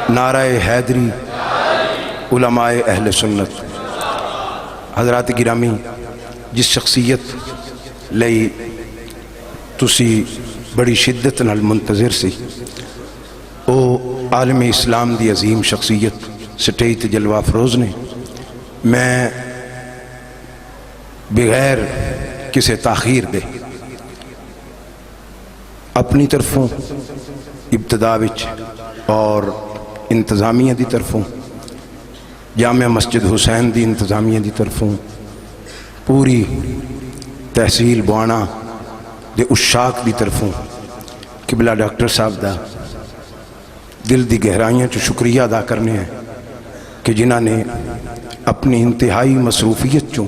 نعرہ حیدری، علماء اہل سنت۔ حضرات گرامی، جس شخصیت لئی تسی بڑی شدت نال منتظر سی، او عالم اسلام دی عظیم شخصیت سٹیج تے جلوہ افروز نے۔ میں بغیر کسی تاخیر دے اپنی طرفوں ابتدا وچ اور انتظامیہ دی طرفوں، جامعہ مسجد حسین دی انتظامیہ دی طرفوں، پوری تحصیل بوانا دے اشاق دی طرفوں قبلہ ڈاکٹر صاحب دا دل دی گہرائیاں چو شکریہ ادا کرنے ہیں کہ جنہاں نے اپنی انتہائی مصروفیت چوں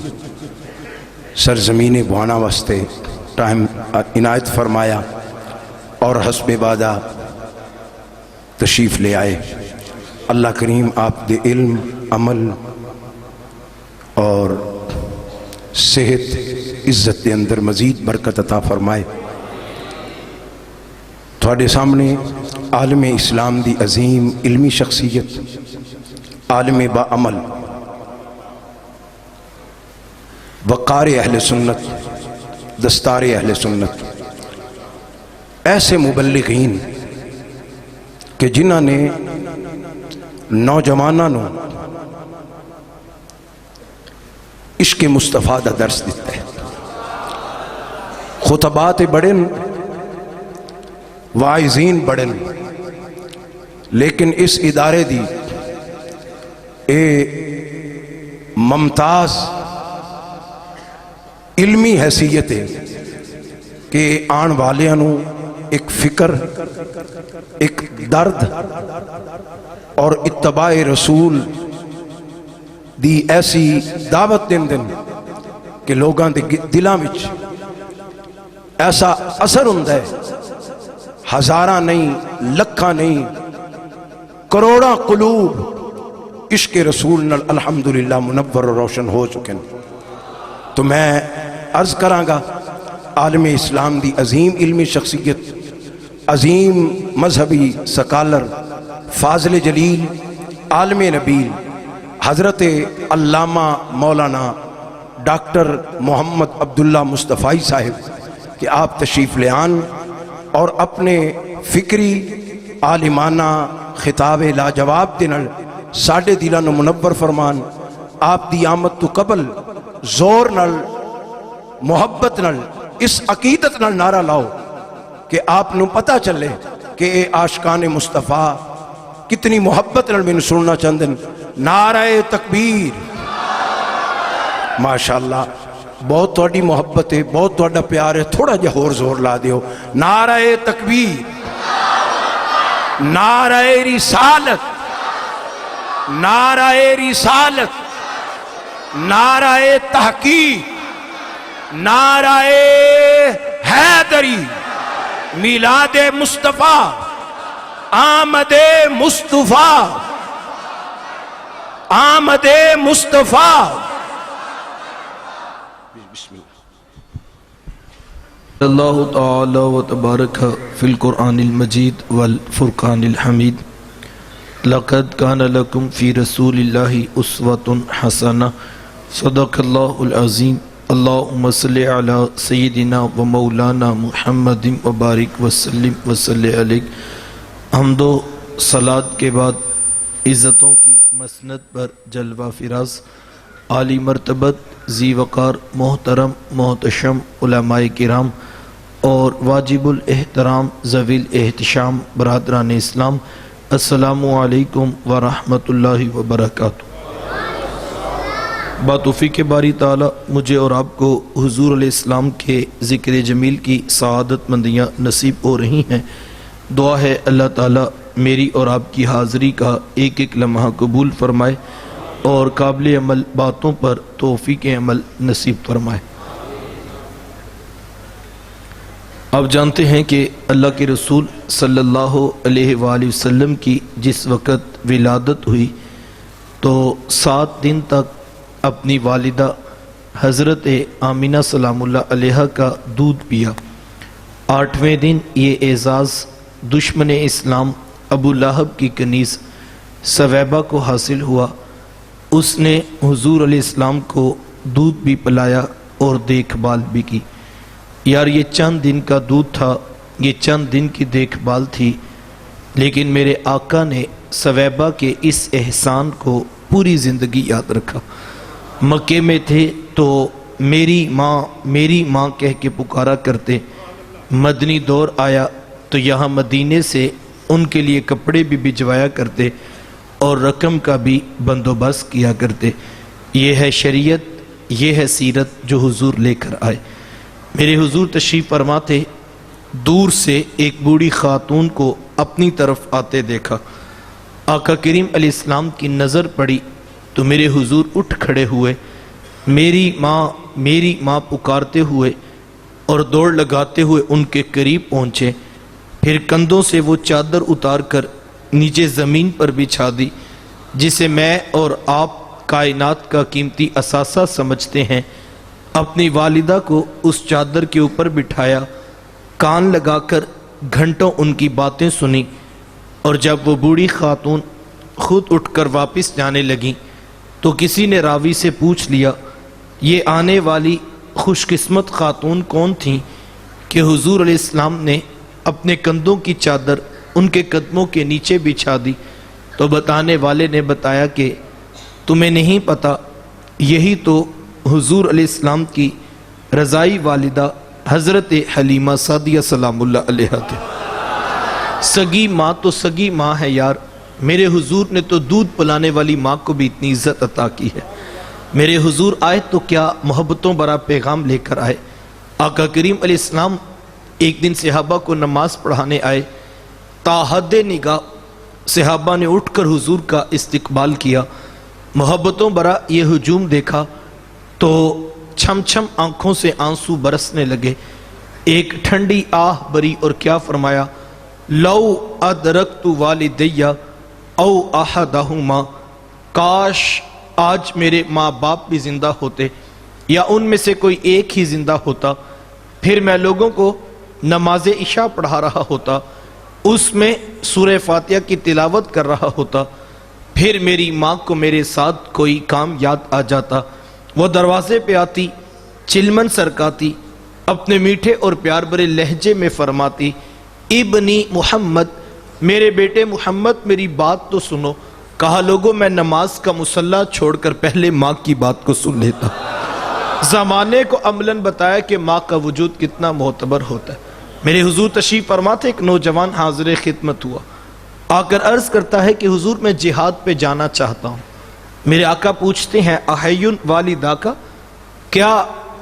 سرزمین بوانا واسطے ٹائم عنایت فرمایا اور حسب وعدہ تشریف لے آئے۔ اللہ کریم آپ دے علم، عمل اور صحت، عزت دے اندر مزید برکت عطا فرمائے۔ تھوڑے سامنے عالم اسلام دی عظیم علمی شخصیت، عالم با عمل، وقار اہل سنت، دستار اہل سنت، ایسے مبلغین کہ جنہاں نے نوجوانوں نو عشق مصطفیٰ دا درس دیتا ہے۔ خطبات بڑھن، واعظین بڑھن، لیکن اس ادارے دی اے ممتاز علمی حیثیت ہے کہ آن والیاں نو ایک فکر، ایک درد اور اتباع رسول دی ایسی دعوت دن کہ لوگاں دے دلاں وچ ایسا اثر ہوندا ہے، ہزاراں نہیں، لکھاں نہیں، کروڑاں قلوب عشق رسول نال الحمدللہ منور و روشن ہو چکے ہیں۔ تو میں عرض کراں گا، عالم اسلام دی عظیم علمی شخصیت، عظیم مذہبی سکالر، فاضل جلیل، عالم نبیل، حضرت علامہ مولانا ڈاکٹر محمد عبداللہ مصطفی صاحب کہ آپ تشریف لے آن اور اپنے فکری عالمانہ خطاب لاجواب دنال ساڑھے دلان منور فرمان۔ آپ دی آمد تو قبل زور نال، محبت نال، اس عقیدت نال نعرہ لاؤ کہ آپ نو پتہ چلے کہ اے عاشقان مصطفیٰ کتنی محبت نال میں سننا چاندن۔ نعرہ تکبیر! ماشاءاللہ، بہت توڑی محبت ہے، بہت توڑا پیار ہے، تھوڑا جا اور زور لا دیو۔ نعرہ تکبیر! نعرہ رسالت! نعرہ رسالت! نعرہ تحقیق! نعرہ حیدری! میلاد مصطفیٰ! آمد مصطفیٰ! آمد مصطفیٰ! اللہ تعالی و تبارک فی القرآن المجید والفرقان الحمید۔ لقد کان لکم فی رسول اللہ اسوۃ حسنہ۔ صدق اللہ العظیم۔ اللہم صلی علی سیدنا و مولانا محمد و بارک وسلم وصلی علیہ۔ حمد و صلاۃ کے بعد عزتوں کی مسند پر جلوہ فراز، عالی مرتبت، ذی وقار، محترم، محتشم علماء کرام اور واجب الاحترام ذوی الاحتشام برادران اسلام، السلام علیکم ورحمۃ اللہ وبرکاتہ۔ باتوفیق باری تعالی مجھے اور آپ کو حضور علیہ السلام کے ذکر جمیل کی سعادت مندیاں نصیب ہو رہی ہیں۔ دعا ہے اللہ تعالی میری اور آپ کی حاضری کا ایک ایک لمحہ قبول فرمائے اور قابل عمل باتوں پر توفیق عمل نصیب فرمائے۔ آپ جانتے ہیں کہ اللہ کے رسول صلی اللہ علیہ وآلہ وسلم کی جس وقت ولادت ہوئی تو 7 دن تک اپنی والدہ حضرت آمینہ سلام اللہ علیہ کا دودھ پیا۔ 8ویں دن یہ اعزاز دشمن اسلام ابو لہب کی کنیز سویبہ کو حاصل ہوا، اس نے حضور علیہ السلام کو دودھ بھی پلایا اور دیکھ بھال بھی کی۔ یار یہ چند دن کا دودھ تھا، یہ چند دن کی دیکھ بھال تھی، لیکن میرے آقا نے سویبہ کے اس احسان کو پوری زندگی یاد رکھا۔ مکے میں تھے تو میری ماں کہہ کے پکارا کرتے، مدنی دور آیا تو یہاں مدینے سے ان کے لیے کپڑے بھی بھجوایا کرتے اور رقم کا بھی بندوبست کیا کرتے۔ یہ ہے شریعت، یہ ہے سیرت جو حضور لے کر آئے۔ میرے حضور تشریف فرما تھے، دور سے ایک بوڑھی خاتون کو اپنی طرف آتے دیکھا۔ آقا کریم علیہ السلام کی نظر پڑی تو میرے حضور اٹھ کھڑے ہوئے، میری ماں پکارتے ہوئے اور دوڑ لگاتے ہوئے ان کے قریب پہنچے، پھر کندھوں سے وہ چادر اتار کر نیچے زمین پر بچھا دی جسے میں اور آپ کائنات کا قیمتی اثاثہ سمجھتے ہیں۔ اپنی والدہ کو اس چادر کے اوپر بٹھایا، کان لگا کر گھنٹوں ان کی باتیں سنی، اور جب وہ بوڑھی خاتون خود اٹھ کر واپس جانے لگیں تو کسی نے راوی سے پوچھ لیا، یہ آنے والی خوش قسمت خاتون کون تھیں کہ حضور علیہ السلام نے اپنے کندھوں کی چادر ان کے قدموں کے نیچے بچھا دی؟ تو بتانے والے نے بتایا کہ تمہیں نہیں پتا، یہی تو حضور علیہ السلام کی رضائی والدہ حضرت حلیمہ سعدیہ سلام اللہ علیہا تھے۔ سگی ماں تو سگی ماں ہے یار، میرے حضور نے تو دودھ پلانے والی ماں کو بھی اتنی عزت عطا کی ہے۔ میرے حضور آئے تو کیا محبتوں بھرا پیغام لے کر آئے۔ آقا کریم علیہ السلام ایک دن صحابہ کو نماز پڑھانے آئے، تا حد نگاہ صحابہ نے اٹھ کر حضور کا استقبال کیا، محبتوں بھرا یہ ہجوم دیکھا تو چھم چھم آنکھوں سے آنسو برسنے لگے۔ ایک ٹھنڈی آہ بری اور کیا فرمایا، لو ادرکت والدیہ او احدہما، کاش آج میرے ماں باپ بھی زندہ ہوتے یا ان میں سے کوئی ایک ہی زندہ ہوتا، پھر میں لوگوں کو نماز عشاء پڑھا رہا ہوتا، اس میں سورہ فاتحہ کی تلاوت کر رہا ہوتا، پھر میری ماں کو میرے ساتھ کوئی کام یاد آ جاتا، وہ دروازے پہ آتی، چلمن سرکاتی، اپنے میٹھے اور پیار بھرے لہجے میں فرماتی، ابنی محمد، میرے بیٹے محمد میری بات تو سنو۔ کہا لوگوں میں نماز کا مصلی چھوڑ کر پہلے ماں کی بات کو سن لیتا۔ زمانے کو عملاً بتایا کہ ماں کا وجود کتنا معتبر ہوتا ہے۔ میرے حضور تشریف فرما تھے، ایک نوجوان حاضر خدمت ہوا، آ کر عرض کرتا ہے کہ حضور میں جہاد پہ جانا چاہتا ہوں۔ میرے آقا پوچھتے ہیں، احیٌ والدہ کا، کیا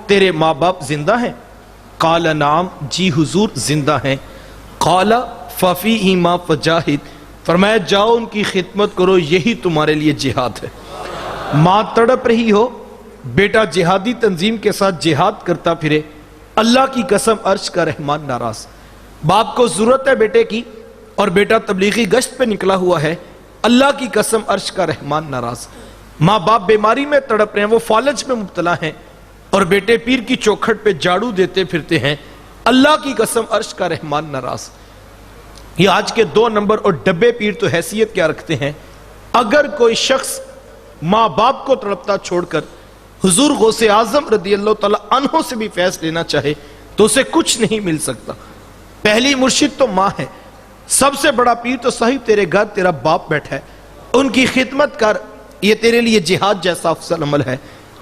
تیرے ماں باپ زندہ ہیں؟ قال نعم، جی حضور زندہ ہیں۔ قال ففیہما فجاہد، فرمایا جاؤ ان کی خدمت کرو، یہی تمہارے لیے جہاد ہے۔ ماں تڑپ رہی ہو، بیٹا جہادی تنظیم کے ساتھ جہاد کرتا پھرے، اللہ کی قسم عرش کا رحمان ناراض۔ باپ کو ضرورت ہے بیٹے کی اور بیٹا تبلیغی گشت پہ نکلا ہوا ہے، اللہ کی قسم عرش کا رحمان ناراض۔ ماں باپ بیماری میں تڑپ رہے ہیں، وہ فالج میں مبتلا ہیں، اور بیٹے پیر کی چوکھٹ پہ جھاڑو دیتے پھرتے ہیں، اللہ کی قسم عرش کا رحمان ناراض۔ یہ آج کے 2 نمبر اور ڈبے پیر تو حیثیت کیا رکھتے ہیں؟ اگر کوئی شخص ماں باپ کو تڑپتا چھوڑ کر حضور غوث اعظم رضی اللہ تعالیٰ عنہ سے بھی فیض لینا چاہے تو اسے کچھ نہیں مل سکتا۔ پہلی مرشد تو ماں ہے، سب سے بڑا پیر تو صاحب تیرے گھر تیرا باپ بیٹھا ہے، ان کی خدمت کر، یہ تیرے لیے جہاد جیسا افضل عمل ہے۔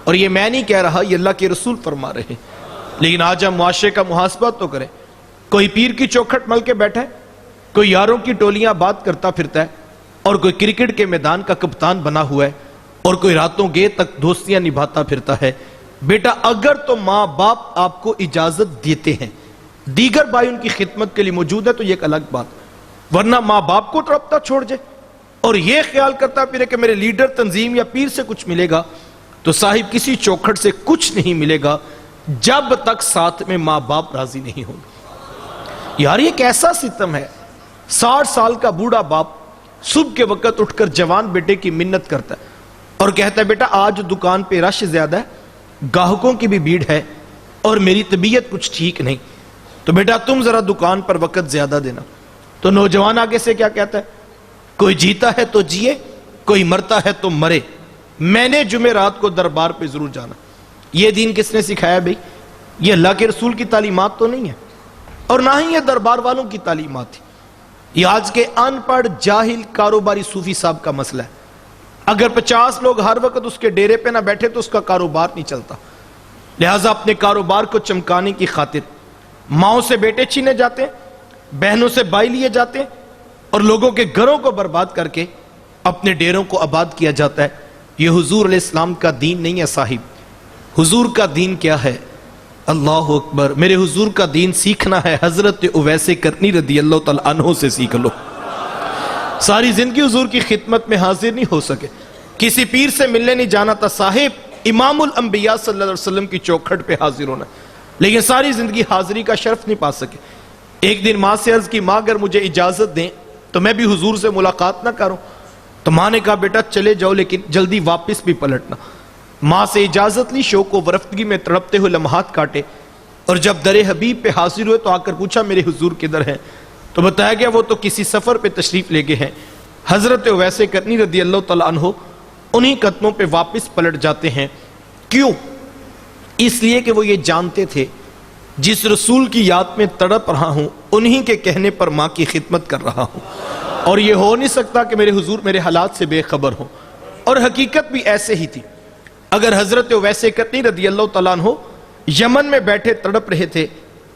اور یہ میں نہیں کہہ رہا، یہ اللہ کے رسول فرما رہے ہیں۔ لیکن آج ہم معاشرے کا محاسبہ تو کریں، کوئی پیر کی چوکھٹ مل کے بیٹھا ہے، کوئی یاروں کی ٹولیاں بات کرتا پھرتا ہے، اور کوئی کرکٹ کے میدان کا کپتان بنا ہوا ہے، اور کوئی راتوں گے تک دوستیاں نبھاتا پھرتا ہے۔ بیٹا اگر تو ماں باپ آپ کو اجازت دیتے ہیں، دیگر بھائی ان کی خدمت کے لیے موجود ہے تو یہ ایک الگ بات، ورنہ ماں باپ کو تڑپتا چھوڑ جائے اور یہ خیال کرتا پھرے کہ میرے لیڈر تنظیم یا پیر سے کچھ ملے گا، تو صاحب کسی چوکھٹ سے کچھ نہیں ملے گا جب تک ساتھ میں ماں باپ راضی نہیں ہوں گے۔ یار یہ کیسا ستم ہے، 60 سال کا بوڑھا باپ صبح کے وقت اٹھ کر جوان بیٹے کی منت کرتا ہے اور کہتا ہے بیٹا آج دکان پہ رش زیادہ ہے، گاہکوں کی بھی بھیڑ ہے اور میری طبیعت کچھ ٹھیک نہیں، تو بیٹا تم ذرا دکان پر وقت زیادہ دینا۔ تو نوجوان آگے سے کیا کہتا ہے، کوئی جیتا ہے تو جیے، کوئی مرتا ہے تو مرے، میں نے جمعرات کو دربار پہ ضرور جانا۔ یہ دین کس نے سکھایا بھئی؟ یہ اللہ کے رسول کی تعلیمات تو نہیں ہے، اور نہ ہی یہ دربار والوں کی تعلیمات تھی۔ یہ آج کے ان پڑھ جاہل کاروباری صوفی صاحب کا مسئلہ ہے۔ اگر 50 لوگ ہر وقت اس کے ڈیرے پہ نہ بیٹھے تو اس کا کاروبار نہیں چلتا۔ لہٰذا اپنے کاروبار کو چمکانے کی خاطر ماؤں سے بیٹے چھینے جاتے ہیں، بہنوں سے بھائی لیے جاتے ہیں، اور لوگوں کے گھروں کو برباد کر کے اپنے ڈیروں کو آباد کیا جاتا ہے۔ یہ حضور علیہ السلام کا دین نہیں ہے صاحب۔ حضور کا دین کیا ہے؟ اللہ اکبر۔ میرے حضور کا دین سیکھنا ہے، حضرت اویس کرنی رضی اللہ تعالیٰ عنہ سے سیکھ لو۔ ساری زندگی حضور کی خدمت میں حاضر نہیں ہو سکے، کسی پیر سے ملنے نہیں جانا تھا صاحب، امام الانبیاء صلی اللہ علیہ وسلم کی چوکھٹ پہ حاضر ہونا، لیکن ساری زندگی حاضری کا شرف نہیں پا سکے۔ ایک دن ماں سے عرض کی، ماں اگر مجھے اجازت دیں تو میں بھی حضور سے ملاقات نہ کروں؟ تو ماں نے کہا بیٹا چلے جاؤ لیکن جلدی واپس بھی پلٹنا۔ ماں سے اجازت لی، شوق و ورفتگی میں تڑپتے ہوئے لمحات کاٹے، اور جب در حبیب پہ حاضر ہوئے تو آ کر پوچھا میرے حضور کدھر ہیں؟ تو بتایا گیا وہ تو کسی سفر پہ تشریف لے گئے ہیں۔ حضرت اویس کرنی رضی اللہ تعالیٰ عنہ انہی قدموں پہ واپس پلٹ جاتے ہیں۔ کیوں؟ اس لیے کہ وہ یہ جانتے تھے جس رسول کی یاد میں تڑپ رہا ہوں انہی کے کہنے پر ماں کی خدمت کر رہا ہوں، اور یہ ہو نہیں سکتا کہ میرے حضور میرے حالات سے بے خبر ہوں۔ اور حقیقت بھی ایسے ہی تھی۔ اگر حضرت اویس کرنی رضی اللہ تعالیٰ عنہ یمن میں بیٹھے تڑپ رہے تھے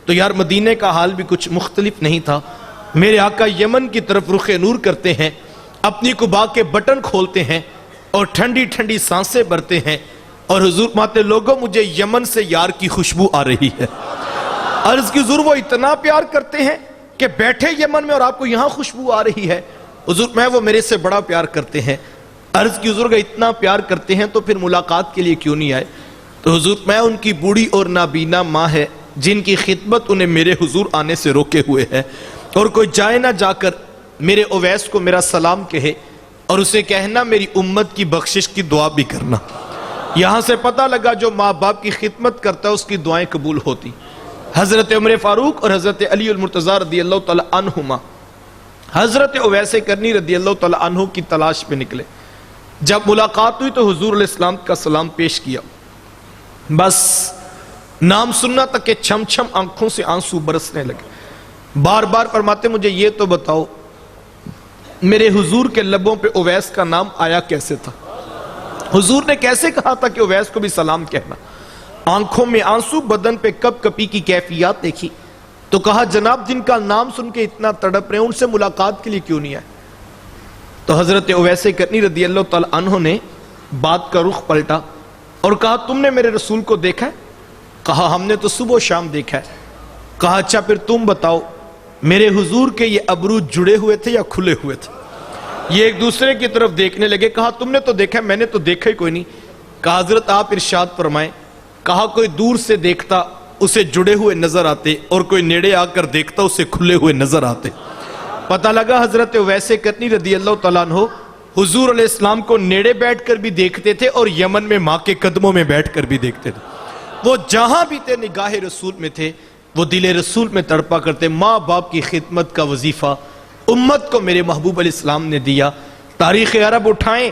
تو یار مدینے کا حال بھی کچھ مختلف نہیں تھا۔ میرے آقا یمن کی طرف رخ نور کرتے ہیں، اپنی قبا کے بٹن کھولتے ہیں اور ٹھنڈی ٹھنڈی سانسیں بھرتے ہیں، اور حضور ماتے لوگوں مجھے یمن سے یار کی خوشبو آ رہی ہے۔ عرض کی حضور وہ اتنا پیار کرتے ہیں کہ بیٹھے یمن میں اور آپ کو یہاں خوشبو آ رہی ہے؟ حضور میں وہ میرے سے بڑا پیار کرتے ہیں۔ عرض کی حضور کا اتنا پیار کرتے ہیں تو پھر ملاقات کے لیے کیوں نہیں آئے؟ تو حضور میں ان کی بوڑھی اور نابینا ماں ہے جن کی خدمت انہیں میرے حضور آنے سے روکے ہوئے ہے، اور کوئی جائے نہ جا کر میرے اویس کو میرا سلام کہے اور اسے کہنا میری امت کی بخشش کی دعا بھی کرنا۔ یہاں سے پتہ لگا جو ماں باپ کی خدمت کرتا ہے اس کی دعائیں قبول ہوتی۔ حضرت عمر فاروق اور حضرت علی المرتضیٰ رضی اللہ تعالیٰ عنہما حضرت اویس کرنی رضی اللہ تعالیٰ عنہ کی تلاش پہ نکلے۔ جب ملاقات ہوئی تو حضور علیہ السلام کا سلام پیش کیا، بس نام سننا تک کہ چھم چھم آنکھوں سے آنسو برسنے لگے۔ بار بار فرماتے مجھے یہ تو بتاؤ میرے حضور کے لبوں پہ اویس کا نام آیا کیسے تھا؟ حضور نے کیسے کہا تھا کہ اویس کو بھی سلام کہنا؟ آنکھوں میں آنسو، بدن پہ کپ کپی کی کیفیات دیکھی تو کہا جناب جن کا نام سن کے اتنا تڑپ رہے ہیں ان سے ملاقات کے لیے کیوں نہیں آئے؟ تو حضرت اویس کرنی رضی اللہ تعالیٰ عنہ نے بات کا رخ پلٹا اور کہا تم نے میرے رسول کو دیکھا ہے؟ کہا ہم نے تو صبح و شام دیکھا ہے۔ کہا اچھا پھر تم بتاؤ میرے حضور کے یہ ابرو جڑے ہوئے تھے یا کھلے ہوئے تھے؟ یہ ایک دوسرے کی طرف دیکھنے لگے۔ کہا تم نے تو دیکھا ہے، میں نے تو دیکھا ہی کوئی نہیں۔ کہا حضرت آپ ارشاد فرمائیں۔ کہا کوئی دور سے دیکھتا اسے جڑے ہوئے نظر آتے اور کوئی نیڑے آ کر دیکھتا اسے کھلے ہوئے نظر آتے۔ پتہ لگا حضرت اویس کرنی رضی اللہ تعالیٰ عنہ حضور علیہ السلام کو نیڑے بیٹھ کر بھی دیکھتے تھے اور یمن میں ماں کے قدموں میں بیٹھ کر بھی دیکھتے تھے۔ وہ جہاں بھی تھے نگاہ رسول میں تھے، وہ دل رسول میں تڑپا کرتے۔ ماں باپ کی خدمت کا وظیفہ امت کو میرے محبوب علیہ السلام نے دیا۔ تاریخ عرب اٹھائیں،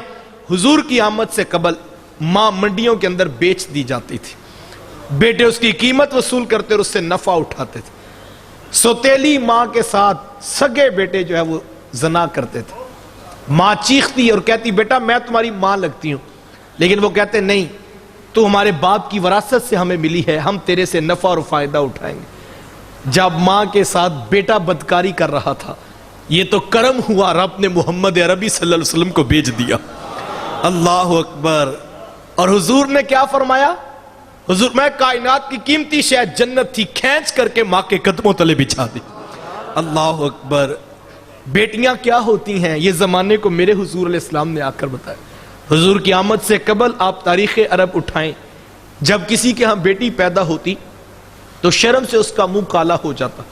حضور کی آمد سے قبل ماں منڈیوں کے اندر بیچ دی جاتی تھی، بیٹے اس کی قیمت وصول کرتے اور اس سے نفع اٹھاتے تھے۔ سوتیلی ماں کے ساتھ سگے بیٹے جو ہے وہ زنا کرتے تھے۔ ماں چیختی اور کہتی بیٹا میں تمہاری ماں لگتی ہوں، لیکن وہ کہتے نہیں تو ہمارے باپ کی وراثت سے ہمیں ملی ہے، ہم تیرے سے نفع اور فائدہ اٹھائیں گے۔ جب ماں کے ساتھ بیٹا بدکاری کر رہا تھا، یہ تو کرم ہوا رب نے محمد عربی صلی اللہ علیہ وسلم کو بھیج دیا۔ اللہ اکبر۔ اور حضور نے کیا فرمایا؟ حضور میں کائنات کی قیمتی شے جنت تھی کھینچ کر کے ماں کے قدموں تلے بچھا دی۔ اللہ اکبر۔ بیٹیاں کیا ہوتی ہیں یہ زمانے کو میرے حضور علیہ السلام نے آ کر بتایا۔ حضور کی آمد سے قبل آپ تاریخ عرب اٹھائیں، جب کسی کے ہاں بیٹی پیدا ہوتی تو شرم سے اس کا منہ کالا ہو جاتا۔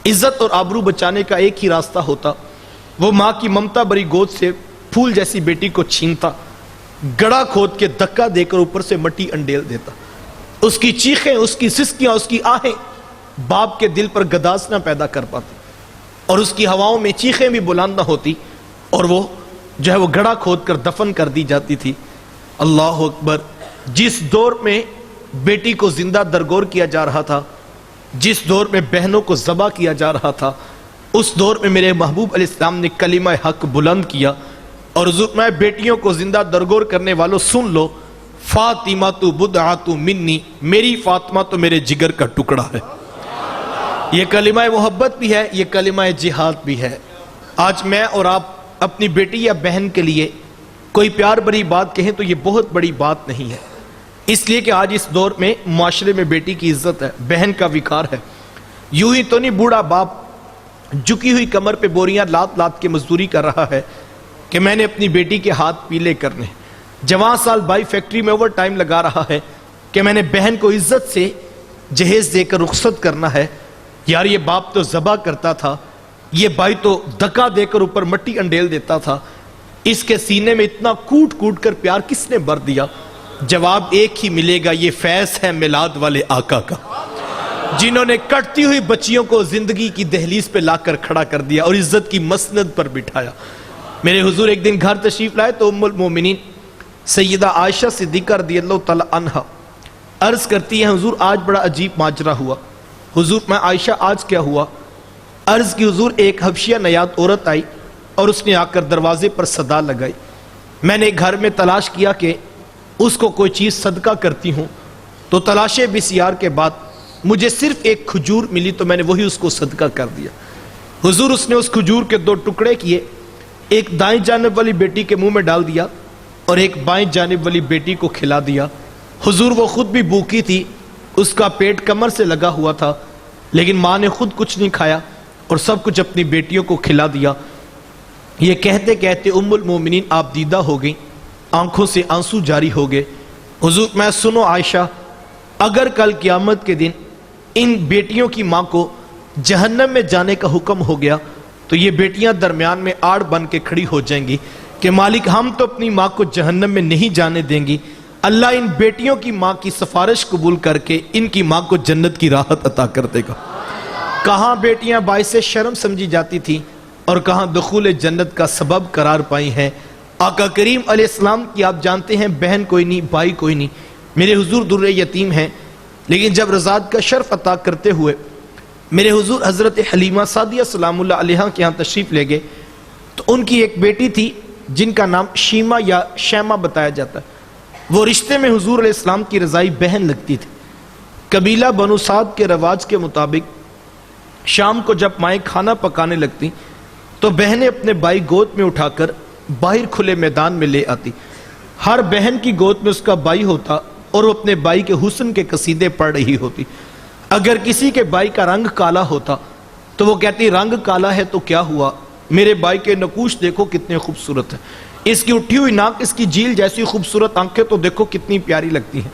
عزت اور آبرو بچانے کا ایک ہی راستہ ہوتا، وہ ماں کی ممتا بری گود سے پھول جیسی بیٹی کو چھینتا، گڑا کھود کے دھکا دے کر اوپر سے مٹی انڈیل دیتا۔ اس کی چیخیں، اس کی سسکیاں، اس کی آہیں باپ کے دل پر گداز نہ پیدا کر پاتی، اور اس کی ہواؤں میں چیخیں بھی بلند نہ ہوتی اور وہ جو ہے وہ گڑھا کھود کر دفن کر دی جاتی تھی۔ اللہ اکبر! جس دور میں بیٹی کو زندہ درگور کیا جا رہا تھا، جس دور میں بہنوں کو ذبح کیا جا رہا تھا، اس دور میں میرے محبوب علیہ السلام نے کلمہ حق بلند کیا اور حضور میں بیٹیوں کو زندہ درگور کرنے والوں سن لو، فاطمہ تو بدعۃ منی، میری فاطمہ تو میرے جگر کا ٹکڑا ہے۔ یہ کلمہ محبت بھی ہے، یہ کلمہ جہاد بھی ہے۔ آج میں اور آپ اپنی بیٹی یا بہن کے لیے کوئی پیار بری بات کہیں تو یہ بہت بڑی بات نہیں ہے، اس لیے کہ آج اس دور میں معاشرے میں بیٹی کی عزت ہے، بہن کا وقار ہے۔ یوں ہی تو نہیں بوڑھا باپ جھکی ہوئی کمر پہ بوریاں لاد لاد کے مزدوری کر رہا ہے کہ میں نے اپنی بیٹی کے ہاتھ پیلے کرنے، جوان سال بھائی فیکٹری میں اوور ٹائم لگا رہا ہے کہ میں نے بہن کو عزت سے جہیز دے کر رخصت کرنا ہے۔ یار یہ باپ تو ذبح کرتا تھا، یہ بھائی تو دھکا دے کر اوپر مٹی انڈیل دیتا تھا، اس کے سینے میں اتنا کوٹ کوٹ کر پیار کس نے بھر دیا؟ جواب ایک ہی ملے گا، یہ فیض ہے میلاد والے آقا کا، جنہوں نے کٹتی ہوئی بچیوں کو زندگی کی دہلیز پہ لا کر کھڑا کر دیا اور عزت کی مسند پر بٹھایا۔ میرے حضور ایک دن گھر تشریف لائے تو ام المومنین سیدہ عائشہ صدیقہ رضی اللہ تعالی عنہا عرض کرتی ہیں، حضور آج بڑا عجیب ماجرا ہوا۔ حضور میں عائشہ آج کیا ہوا؟ عرض کی حضور ایک حبشیہ نیاد عورت آئی اور اس نے آ کر دروازے پر صدا لگائی، میں نے گھر میں تلاش کیا کہ اس کو کوئی چیز صدقہ کرتی ہوں، تو تلاش بسیار کے بعد مجھے صرف ایک کھجور ملی تو میں نے وہی اس کو صدقہ کر دیا۔ حضور اس نے اس کھجور کے 2 ٹکڑے کیے، ایک دائیں جانب والی بیٹی کے منہ میں ڈال دیا اور ایک بائیں جانب والی بیٹی کو کھلا دیا۔ حضور وہ خود بھی بھوکی تھی، اس کا پیٹ کمر سے لگا ہوا تھا، لیکن ماں نے خود کچھ نہیں کھایا اور سب کچھ اپنی بیٹیوں کو کھلا دیا۔ یہ کہتے کہتے ام المومنین آپ دیدہ ہو گئیں، آنکھوں سے آنسو جاری ہو گئے۔ حضور میں سنو عائشہ، اگر کل قیامت کے دن ان بیٹیوں کی ماں کو جہنم میں جانے کا حکم ہو گیا تو یہ بیٹیاں درمیان میں آڑ بن کے کھڑی ہو جائیں گی کہ مالک ہم تو اپنی ماں کو جہنم میں نہیں جانے دیں گی، اللہ ان بیٹیوں کی ماں کی سفارش قبول کر کے ان کی ماں کو جنت کی راحت عطا کر دے گا۔ کہاں بیٹیاں باعث شرم سمجھی جاتی تھی اور کہاں دخول جنت کا سبب قرار پائی ہیں۔ آقا کریم علیہ السلام کی آپ جانتے ہیں بہن کوئی نہیں، بھائی کوئی نہیں، میرے حضور در یتیم ہیں، لیکن جب رضاعت کا شرف عطا کرتے ہوئے میرے حضور حضرت حلیمہ سعدیہ سلام اللہ علیہا کے ہاں تشریف لے گئے تو ان کی ایک بیٹی تھی جن کا نام شیمہ یا شیمہ بتایا جاتا ہے، وہ رشتے میں حضور علیہ السلام کی رضائی بہن لگتی تھی۔ قبیلہ بنو سعد کے رواج کے مطابق شام کو جب مائیں کھانا پکانے لگتی تو بہنیں اپنے بھائی گود میں اٹھا کر باہر کھلے میدان میں لے آتی، ہر بہن کی گود میں اس کا بھائی ہوتا اور وہ اپنے بھائی کے حسن کے قصیدے پڑھ رہی ہوتی۔ اگر کسی کے بھائی کا رنگ کالا ہوتا تو وہ کہتی رنگ کالا ہے تو کیا ہوا، میرے بھائی کے نقوش دیکھو کتنے خوبصورت ہیں، اس کی اٹھی ہوئی ناک، اس کی جھیل جیسی خوبصورت آنکھیں تو دیکھو کتنی پیاری لگتی ہیں،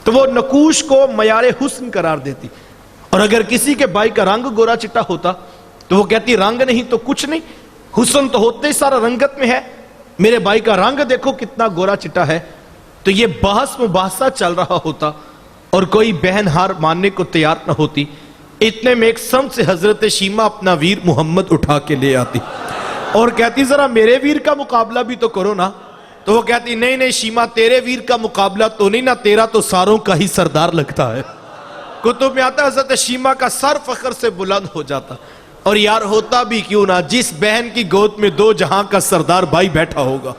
تو وہ نقوش کو معیار حسن قرار دیتی۔ اور اگر کسی کے بھائی کا رنگ گورا چٹا ہوتا تو وہ کہتی رنگ نہیں تو کچھ نہیں، حسن تو ہوتے ہی سارا رنگت میں ہے، میرے بھائی کا رنگ دیکھو کتنا گورا چٹا ہے۔ تو یہ بحث مباحثہ چل رہا ہوتا اور کوئی بہن ہار ماننے کو تیار نہ ہوتی، اتنے میں ایک سمت سے حضرت شیمہ اپنا ویر محمد اٹھا کے لے آتی اور کہتی ذرا میرے ویر کا مقابلہ بھی تو کرو نا، تو وہ کہتی نہیں نہیں شیمہ تیرے ویر کا مقابلہ تو نہیں نا، تیرا تو ساروں کا ہی سردار لگتا ہے۔ کتب میں آتا حضرت شیمہ کا سر فخر سے بلند ہو جاتا، اور یار ہوتا بھی کیوں نہ، جس بہن کی گود میں 2 جہاں کا سردار بھائی بیٹھا ہوگا،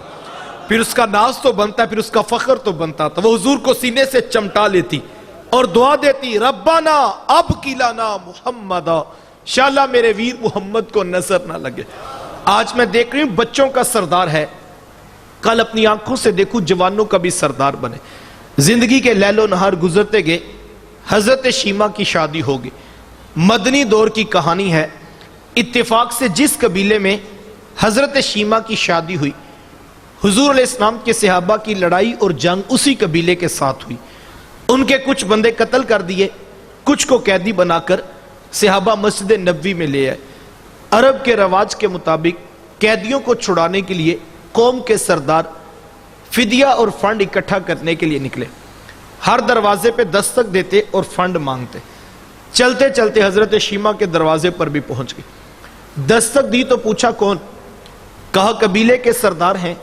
پھر اس کا ناز تو بنتا ہے، پھر اس کا فخر تو بنتا تھا۔ وہ حضور کو سینے سے چمٹا لیتی اور دعا دیتی ربنا اب کلانا محمدا، انشاءاللہ میرے ویر محمد کو نظر نہ لگے۔ آج میں دیکھ رہی ہوں بچوں کا سردار ہے، کل اپنی آنکھوں سے دیکھوں جوانوں کا بھی سردار بنے۔ زندگی کے لیل و نہار گزرتے گئے، حضرت شیمہ کی شادی ہوگی، مدنی دور کی کہانی ہے۔ اتفاق سے جس قبیلے میں حضرت شیمہ کی شادی ہوئی، حضور علیہ السلام کے صحابہ کی لڑائی اور جنگ اسی قبیلے کے ساتھ ہوئی، ان کے کچھ بندے قتل کر دیے، کچھ کو قیدی بنا کر صحابہ مسجد نبوی میں لے آئے۔ عرب کے رواج کے مطابق قیدیوں کو چھڑانے کے لیے قوم کے سردار فدیہ اور فنڈ اکٹھا کرنے کے لیے نکلے، ہر دروازے پہ دستک دیتے اور فنڈ مانگتے۔ چلتے چلتے حضرت شیمہ کے دروازے پر بھی پہنچ گئے، دستک دی تو پوچھا کون؟ کہا قبیلے کے سردار ہیں،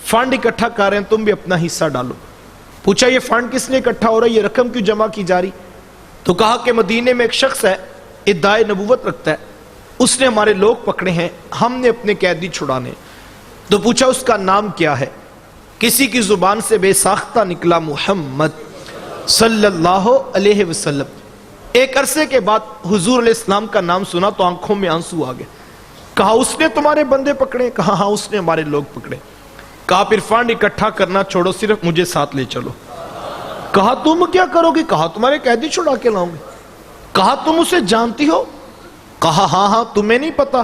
فنڈ اکٹھا کر رہے ہیں، تم بھی اپنا حصہ ڈالو۔ پوچھا یہ فنڈ کس لیے اکٹھا ہو رہا ہے، یہ رقم کیوں جمع کی جا رہی؟ تو کہا کہ مدینے میں ایک شخص ہے، ادعائے نبوت رکھتا ہے، اس نے ہمارے لوگ پکڑے ہیں، ہم نے اپنے قیدی چھڑانے۔ تو پوچھا اس کا نام کیا ہے؟ کسی کی زبان سے بے ساختہ نکلا محمد صلی اللہ علیہ وسلم۔ ایک عرصے کے بعد حضور علیہ السلام کا نام سنا تو آنکھوں میں آنسو آ گئے۔ کہا اس نے تمہارے بندے پکڑے؟ کہا ہاں اس نے ہمارے لوگ پکڑے۔ کہا پھر فنڈ اکٹھا کرنا چھوڑو، صرف مجھے ساتھ لے چلو۔ کہا تم کیا کرو گے؟ کہا تمہارے قیدی چھڑا کے لاؤں گے۔ کہا تم اسے جانتی ہو؟ کہا ہاں ہاں، تمہیں نہیں پتا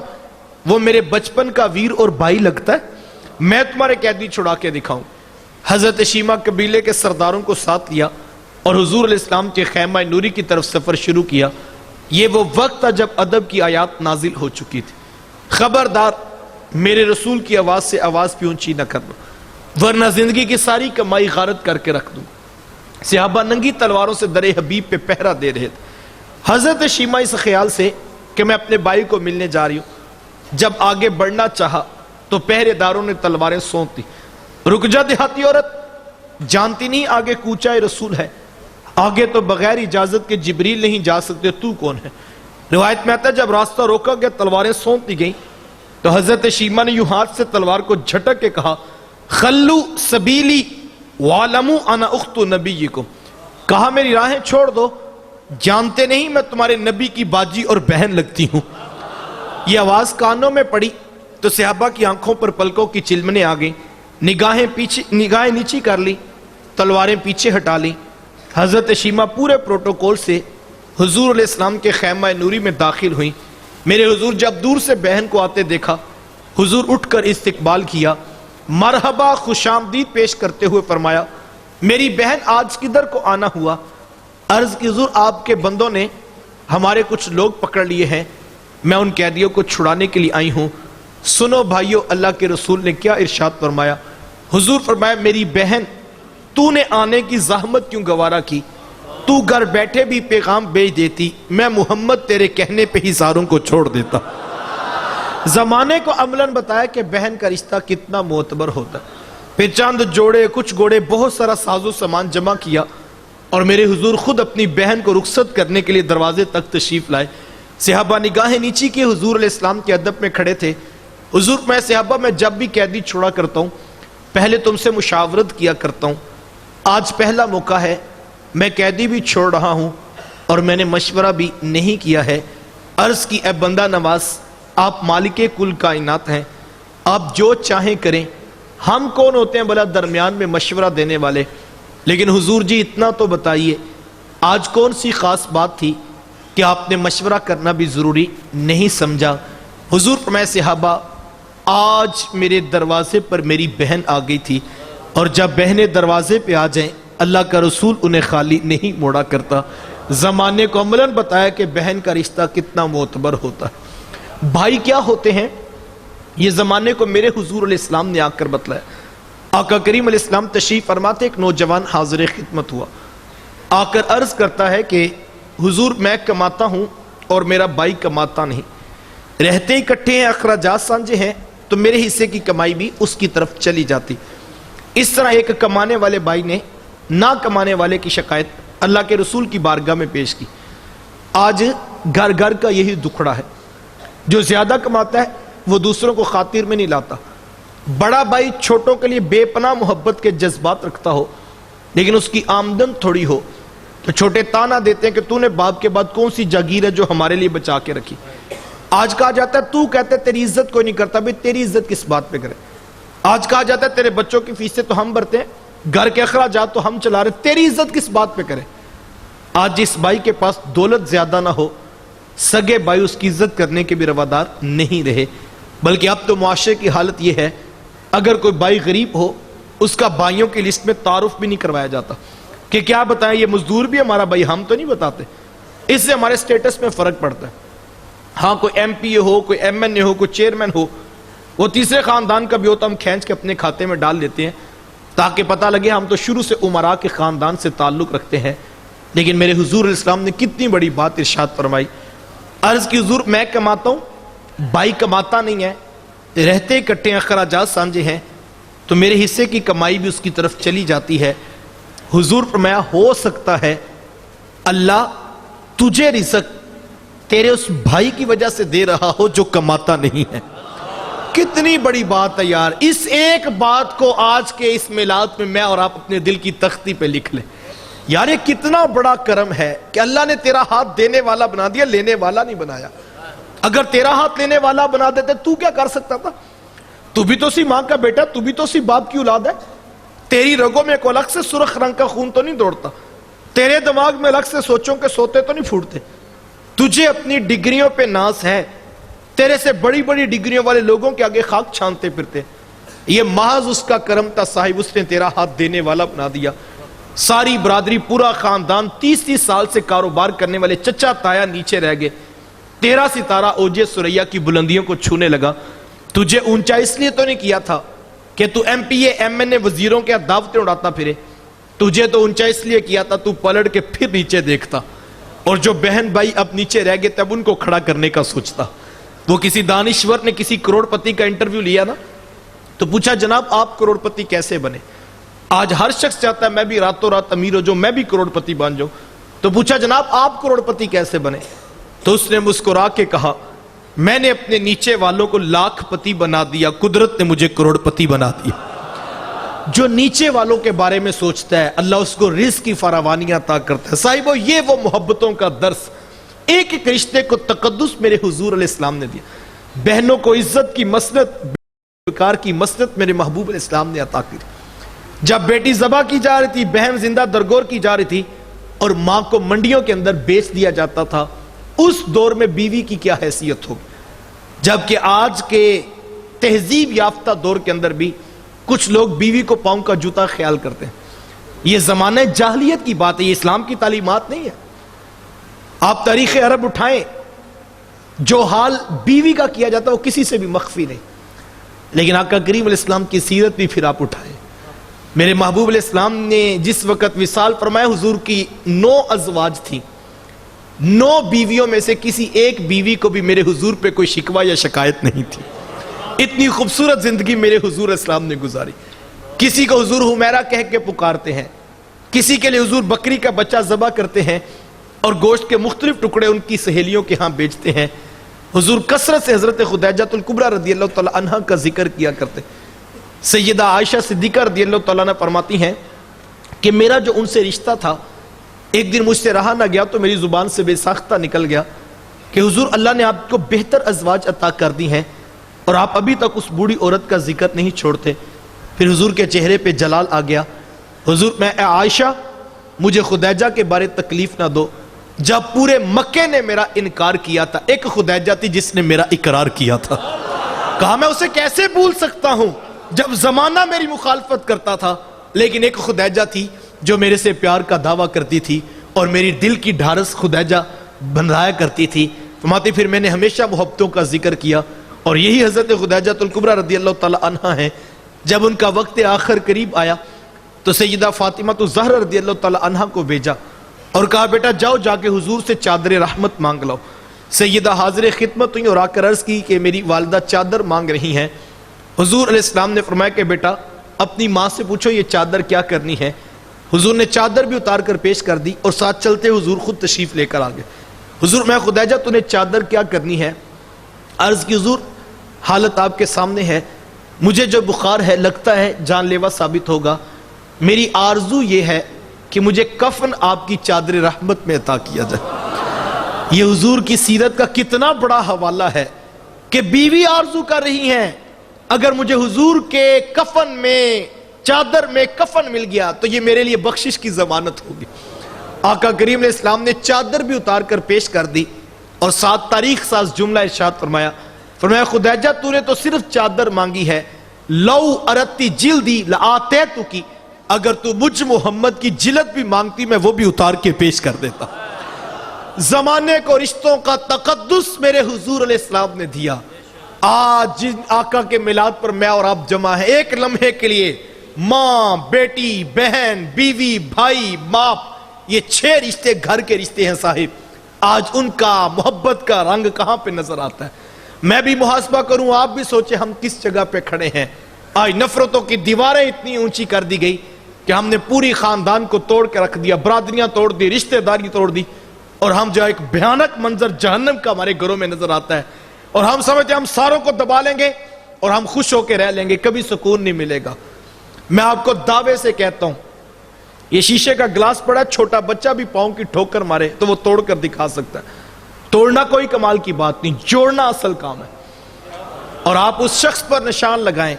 وہ میرے بچپن کا ویر اور بھائی لگتا ہے، میں تمہارے قیدی چھڑا کے دکھاؤں۔ حضرت شیمہ قبیلے کے سرداروں کو ساتھ لیا اور حضور علیہ السلام کے خیمہ نوری کی طرف سفر شروع کیا۔ یہ وہ وقت تھا جب ادب کی آیات نازل ہو چکی تھی۔ خبردار میرے رسول کی آواز سے آواز بھی اونچی نہ کرنا، ورنہ زندگی کی ساری کمائی غارت کر کے رکھ دوں۔ صحابہ ننگی تلواروں سے در حبیب پہ پہرا دے رہے تھے۔ حضرت شیمہ اس خیال سے کہ میں اپنے بھائی کو ملنے جا رہی ہوں، جب آگے بڑھنا چاہا تو پہرے داروں نے تلواریں سونپ دی۔ رک جا دیہاتی عورت، جانتی نہیں آگے کوچہ رسول ہے، آگے تو بغیر اجازت کے جبریل نہیں جا سکتے، تو کون ہے؟ روایت میں آتا ہے جب راستہ روکا گیا تلواریں سونپ دی گئیں تو حضرت شیمہ نے یوں ہاتھ سے تلوار کو جھٹک کے کہا خلو سبیلی وعلموا انا اخت نبیکم، کہا میری راہیں چھوڑ دو، جانتے نہیں میں تمہارے نبی کی باجی اور بہن لگتی ہوں۔ یہ آواز کانوں میں پڑی تو صحابہ کی آنکھوں پر پلکوں کی چلمنے آ گئیں، نگاہیں نیچی کر لی، تلواریں پیچھے ہٹا لی۔ حضرت شیمہ پورے پروٹوکول سے حضور علیہ السلام کے خیمہ نوری میں داخل ہوئیں۔ میرے حضور جب دور سے بہن کو آتے دیکھا، حضور اٹھ کر استقبال کیا، مرحبا خوش آمدید پیش کرتے ہوئے فرمایا میری بہن آج کدھر کو آنا ہوا؟ عرض کی حضور آپ کے بندوں نے ہمارے کچھ لوگ پکڑ لیے ہیں، میں ان قیدیوں کو چھڑانے کے لیے آئی ہوں۔ سنو بھائیو، اللہ کے رسول نے کیا ارشاد فرمایا؟ حضور فرمایا میری بہن تو نے آنے کی زحمت کیوں گوارا کی؟ تو گھر بیٹھے بھی پیغام بھیج دیتی، میں محمد تیرے کہنے پہ ہی ساروں کو چھوڑ دیتا۔ زمانے کو عملاً بتایا کہ بہن کا رشتہ کتنا معتبر ہوتا ہے۔ پھر چند جوڑے، کچھ گھوڑے، بہت سارا ساز و سامان جمع کیا اور میرے حضور خود اپنی بہن کو رخصت کرنے کے لیے دروازے تک تشریف لائے۔ صحابہ نگاہیں نیچی کی حضور علیہ السلام کے ادب میں کھڑے تھے۔ حضور میں صحابہ میں جب بھی قیدی چھوڑا کرتا ہوں پہلے تم سے مشاورت کیا کرتا ہوں، آج پہلا موقع ہے، میں قیدی بھی چھوڑ رہا ہوں اور میں نے مشورہ بھی نہیں کیا ہے۔ عرض کی اے بندہ نواز، آپ مالک کل کائنات ہیں، آپ جو چاہیں کریں، ہم کون ہوتے ہیں بھلا درمیان میں مشورہ دینے والے؟ لیکن حضور جی اتنا تو بتائیے آج کون سی خاص بات تھی کہ آپ نے مشورہ کرنا بھی ضروری نہیں سمجھا؟ حضور فرمائے صحابہ آج میرے دروازے پر میری بہن آ گئی تھی، اور جب بہنیں دروازے پہ آ جائیں اللہ کا رسول انہیں خالی نہیں موڑا کرتا۔ زمانے کو عملاً بتایا کہ بہن کا رشتہ کتنا معتبر ہوتا ہے۔ بھائی کیا ہوتے ہیں یہ زمانے کو میرے حضور علیہ السلام نے آ کر بتلایا۔ آقا کریم علیہ السلام تشریف فرماتے ایک نوجوان حاضر خدمت ہوا، آ کر عرض کرتا ہے کہ حضور میں کماتا ہوں اور میرا بھائی کماتا نہیں، رہتے ہی اکٹھے ہیں، اخراجات سانجھے ہیں، تو میرے حصے کی کمائی بھی اس کی طرف چلی جاتی۔ اس طرح ایک کمانے والے بھائی نے نہ کمانے والے کی شکایت اللہ کے رسول کی بارگاہ میں پیش کی۔ آج گھر گھر کا یہی دکھڑا ہے، جو زیادہ کماتا ہے وہ دوسروں کو خاطر میں نہیں لاتا۔ بڑا بھائی چھوٹوں کے لیے بے پناہ محبت کے جذبات رکھتا ہو لیکن اس کی آمدن تھوڑی ہو تو چھوٹے تانا دیتے ہیں کہ تو نے باپ کے بعد کون سی جاگیر ہے جو ہمارے لیے بچا کے رکھی۔ آج کہا جاتا ہے تو کہتے ہے تیری عزت کوئی نہیں کرتا، بھئی تیری عزت کس بات پہ کرے۔ آج کہا جاتا ہے تیرے بچوں کی فیسیں تو ہم بھرتے ہیں، گھر کے اخراجات تو ہم چلا رہے، تیری عزت کس بات پہ کرے۔ آج جس بھائی کے پاس دولت زیادہ نہ ہو، سگے بھائی اس کی عزت کرنے کے بھی روادار نہیں رہے، بلکہ اب تو معاشرے کی حالت یہ ہے اگر کوئی بھائی غریب ہو اس کا بھائیوں کی لسٹ میں تعارف بھی نہیں کروایا جاتا کہ کیا بتائیں یہ مزدور بھی ہمارا بھائی، ہم تو نہیں بتاتے۔ اس سے ہمارے سٹیٹس میں فرق پڑتا ہے۔ ہاں کوئی ایم پی اے ہو، کوئی ایم این اے ہو، کوئی چیئرمین ہو، وہ تیسرے خاندان کا بھی ہوتا، ہم کھینچ کے اپنے کھاتے میں ڈال لیتے ہیں تاکہ پتہ لگے ہم تو شروع سے امراء کے خاندان سے تعلق رکھتے ہیں۔ لیکن میرے حضور علیہ السلام نے کتنی بڑی بات ارشاد فرمائی۔ عرض کی حضور میں کماتا ہوں، بھائی کماتا نہیں ہے، رہتے اکٹھے اخراجات سانجے ہیں تو میرے حصے کی کمائی بھی اس کی طرف چلی جاتی ہے۔ حضور فرمایا ہو سکتا ہے اللہ تجھے رزق تیرے اس بھائی کی وجہ سے دے رہا ہو جو کماتا نہیں ہے۔ کتنی بڑی بات ہے یار، اس ایک بات کو آج کے اس میلاد میں اور آپ اپنے دل کی تختی پہ لکھ لیں یار، یہ کتنا بڑا کرم ہے کہ اللہ نے تیرا ہاتھ دینے والا بنا دیا، لینے والا نہیں بنایا۔ اگر تیرا ہاتھ لینے والا بنا دیتے تو کیا کر سکتا تھا؟ تو بھی تو سی ماں کا بیٹا، تو بھی تو سی باپ کی اولاد ہے، تیری رگوں میں کوئی الگ سے سرخ رنگ کا خون تو نہیں دوڑتا، تیرے دماغ میں الگ سے سوچوں کے سوتے تو نہیں پھوٹتے، تجھے اپنی ڈگریوں پہ ناز ہے، تیرے سے بڑی بڑی ڈگریوں والے لوگوں کے آگے خاک چھانتے پھرتے، یہ محض اس کا کرم تھا صاحب، اس نے تیرا ہاتھ دینے والا بنا دیا۔ ساری برادری پورا خاندان 30 سال سے کاروبار کرنے والے چچا تایا نیچے رہ گئے، تیرا ستارہ اوجے سریا کی بلندیوں کو چھونے لگا۔ تجھے اونچا اس لیے تو نہیں کیا تھا کہ تو M P A M N A وزیروں کے دعوتیں اڑاتا پھرے، تجھے تو اونچا اس لیے کیا تھا تو پلٹ کے پھر نیچے دیکھتا، اور جو بہن بھائی اب نیچے رہ گئے تب ان کو کھڑا کرنے کا سوچتا۔ وہ کسی دانشور نے کسی کروڑ پتی کا انٹرویو لیا نا تو پوچھا جناب آپ کروڑ پتی کیسے بنے؟ آج ہر شخص چاہتا ہے میں بھی راتوں رات امیر ہو جاؤں، میں بھی کروڑ پتی بن جاؤں، تو پوچھا جناب آپ کروڑ پتی کیسے بنے؟ تو اس نے مسکرا کے کہا میں نے اپنے نیچے والوں کو لاکھ پتی بنا دیا، قدرت نے مجھے کروڑ پتی بنا دیا۔ جو نیچے والوں کے بارے میں سوچتا ہے اللہ اس کو رزق کی فراوانی عطا کرتا ہے۔ صاحبو یہ وہ محبتوں کا درس، ایک ایک رشتے کو تقدس میرے حضور علیہ السلام نے دیا، بہنوں کو عزت کی مسنت، بیکار کی مسنت میرے محبوب علیہ السلام نے عطا کی۔ جب بیٹی ذبح کی جا رہی تھی، بہن زندہ درگور کی جا رہی تھی، اور ماں کو منڈیوں کے اندر بیچ دیا جاتا تھا، اس دور میں بیوی کی کیا حیثیت ہوگی؟ جبکہ آج کے تہذیب یافتہ دور کے اندر بھی کچھ لوگ بیوی کو پاؤں کا جوتا خیال کرتے ہیں۔ یہ زمانہ جاہلیت کی بات ہے، یہ اسلام کی تعلیمات نہیں ہے۔ آپ تاریخ عرب اٹھائیں، جو حال بیوی کا کیا جاتا ہے وہ کسی سے بھی مخفی نہیں، لیکن آقا کریم علیہ السلام کی سیرت بھی پھر آپ اٹھائیں۔ میرے محبوب علیہ السلام نے جس وقت وصال فرمایا، حضور کی 9 ازواج تھی، 9 بیویوں میں سے کسی ایک بیوی کو بھی میرے حضور پہ کوئی شکوہ یا شکایت نہیں تھی۔ اتنی خوبصورت زندگی میرے حضور اسلام نے گزاری۔ کسی کو حضور حمیرہ کہہ کے پکارتے ہیں، کسی کے لئے حضور بکری کا بچہ ذبح کرتے ہیں اور گوشت کے مختلف ٹکڑے ان کی سہیلیوں کے ہاں بیچتے ہیں۔ حضور کثرت سے حضرت خدیجہ الکبریٰ رضی اللہ تعالی عنہ کا ذکر کیا کرتے۔ سیدہ عائشہ صدیقہ رضی اللہ تعالیٰ عنہ فرماتی ہیں کہ میرا جو ان سے رشتہ تھا ایک دن مجھ سے رہا نہ گیا تو میری زبان سے بے ساختہ نکل گیا کہ حضور اللہ نے آپ کو بہتر ازواج عطا کر دی ہیں اور آپ ابھی تک اس بوڑھی عورت کا ذکر نہیں چھوڑتے۔ پھر حضور کے چہرے پہ جلال آ گیا۔ حضور میں اے عائشہ مجھے خدیجہ کے بارے تکلیف نہ دو، جب پورے مکے نے میرا انکار کیا تھا ایک خدیجہ تھی جس نے میرا اقرار کیا تھا۔ کہا میں اسے کیسے بھول سکتا ہوں جب زمانہ میری مخالفت کرتا تھا، لیکن ایک خدیجہ تھی جو میرے سے پیار کا دعویٰ کرتی تھی اور میری دل کی ڈھارس خدیجہ بنایا کرتی تھی۔ فرماتی پھر میں نے ہمیشہ محبتوں کا ذکر کیا، اور یہی حضرت خدیجہ الکبریٰ رضی اللہ تعالی عنہ ہیں۔ جب ان کا وقت آخر قریب آیا تو سیدہ فاطمہ الزہرا رضی اللہ تعالی عنہ کو بھیجا اور کہا بیٹا جاؤ جا کے حضور سے چادر رحمت مانگ لاؤ۔ سیدہ حاضر خدمت ہوئی اور آ کر عرض کی کہ میری والدہ چادر مانگ رہی ہیں۔ حضور علیہ السلام نے فرمایا کہ بیٹا اپنی ماں سے پوچھو یہ چادر کیا کرنی ہے۔ حضور نے چادر بھی اتار کر پیش کر دی اور ساتھ چلتے حضور خود تشریف لے کر آگئے۔ حضور میں خدیجہ تو نے چادر کیا کرنی ہے؟ عرض کی حضور حالت آپ کے سامنے ہے، مجھے جو بخار ہے لگتا ہے جان لیوا ثابت ہوگا، میری آرزو یہ ہے کہ مجھے کفن آپ کی چادر رحمت میں عطا کیا جائے۔ یہ حضور کی سیرت کا کتنا بڑا حوالہ ہے کہ بیوی آرزو کر رہی ہیں اگر مجھے حضور کے کفن میں چادر میں کفن مل گیا تو یہ میرے لیے بخشش کی ضمانت ہوگی۔ آقا کریم علیہ السلام نے چادر بھی اتار کر پیش کر دی اور ساتھ تاریخ ساز جملہ ارشاد فرمایا خدیجہ تو نے تو صرف چادر مانگی ہے، لو ارتی جلدی لآتیتو کی، اگر تو مجھ محمد کی جلد بھی مانگتی میں وہ بھی اتار کے پیش کر دیتا۔ زمانے کو رشتوں کا تقدس میرے حضور علیہ السلام نے دیا۔ آج جن آقا کے میلاد پر میں اور آپ جمع ہیں، ایک لمحے کے لیے ماں، بیٹی، بہن، بیوی، بھائی، باپ، یہ 6 رشتے گھر کے رشتے ہیں صاحب۔ آج ان کا محبت کا رنگ کہاں پہ نظر آتا ہے؟ میں بھی محاسبہ کروں، آپ بھی سوچیں ہم کس جگہ پہ کھڑے ہیں۔ آج نفرتوں کی دیواریں اتنی اونچی کر دی گئی کہ ہم نے پوری خاندان کو توڑ کے رکھ دیا، برادریاں توڑ دی، رشتہ داری توڑ دی، اور ہم جو ایک بھیانک منظر جہنم کا ہمارے گھروں میں نظر آتا ہے، اور ہم سمجھتے ہیں ہم ساروں کو دبا لیں گے اور ہم خوش ہو کے رہ لیں گے، کبھی سکون نہیں ملے گا۔ میں آپ کو دعوے سے کہتا ہوں، یہ شیشے کا گلاس پڑا ہے، چھوٹا بچہ بھی پاؤں کی ٹھوکر مارے تو وہ توڑ کر دکھا سکتا ہے۔ توڑنا کوئی کمال کی بات نہیں، جوڑنا اصل کام ہے۔ اور آپ اس شخص پر نشان لگائیں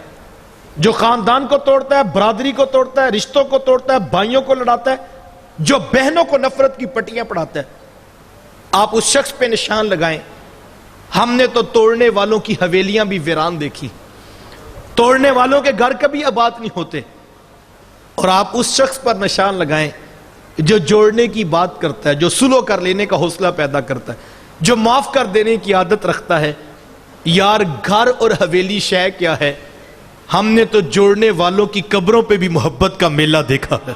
جو خاندان کو توڑتا ہے، برادری کو توڑتا ہے، رشتوں کو توڑتا ہے، بھائیوں کو لڑاتا ہے، جو بہنوں کو نفرت کی پٹیاں پڑھاتا ہے، آپ اس شخص پہ نشان لگائیں۔ ہم نے تو توڑنے والوں کی حویلیاں بھی ویران دیکھی، توڑنے والوں کے گھر کبھی آباد نہیں ہوتے، اور آپ اس شخص پر نشان لگائیں جو جوڑنے کی بات کرتا ہے، جو صلح کر لینے کا حوصلہ پیدا کرتا ہے، جو معاف کر دینے کی عادت رکھتا ہے۔ یار گھر اور حویلی شے کیا ہے، ہم نے تو جوڑنے والوں کی قبروں پہ بھی محبت کا میلہ دیکھا ہے۔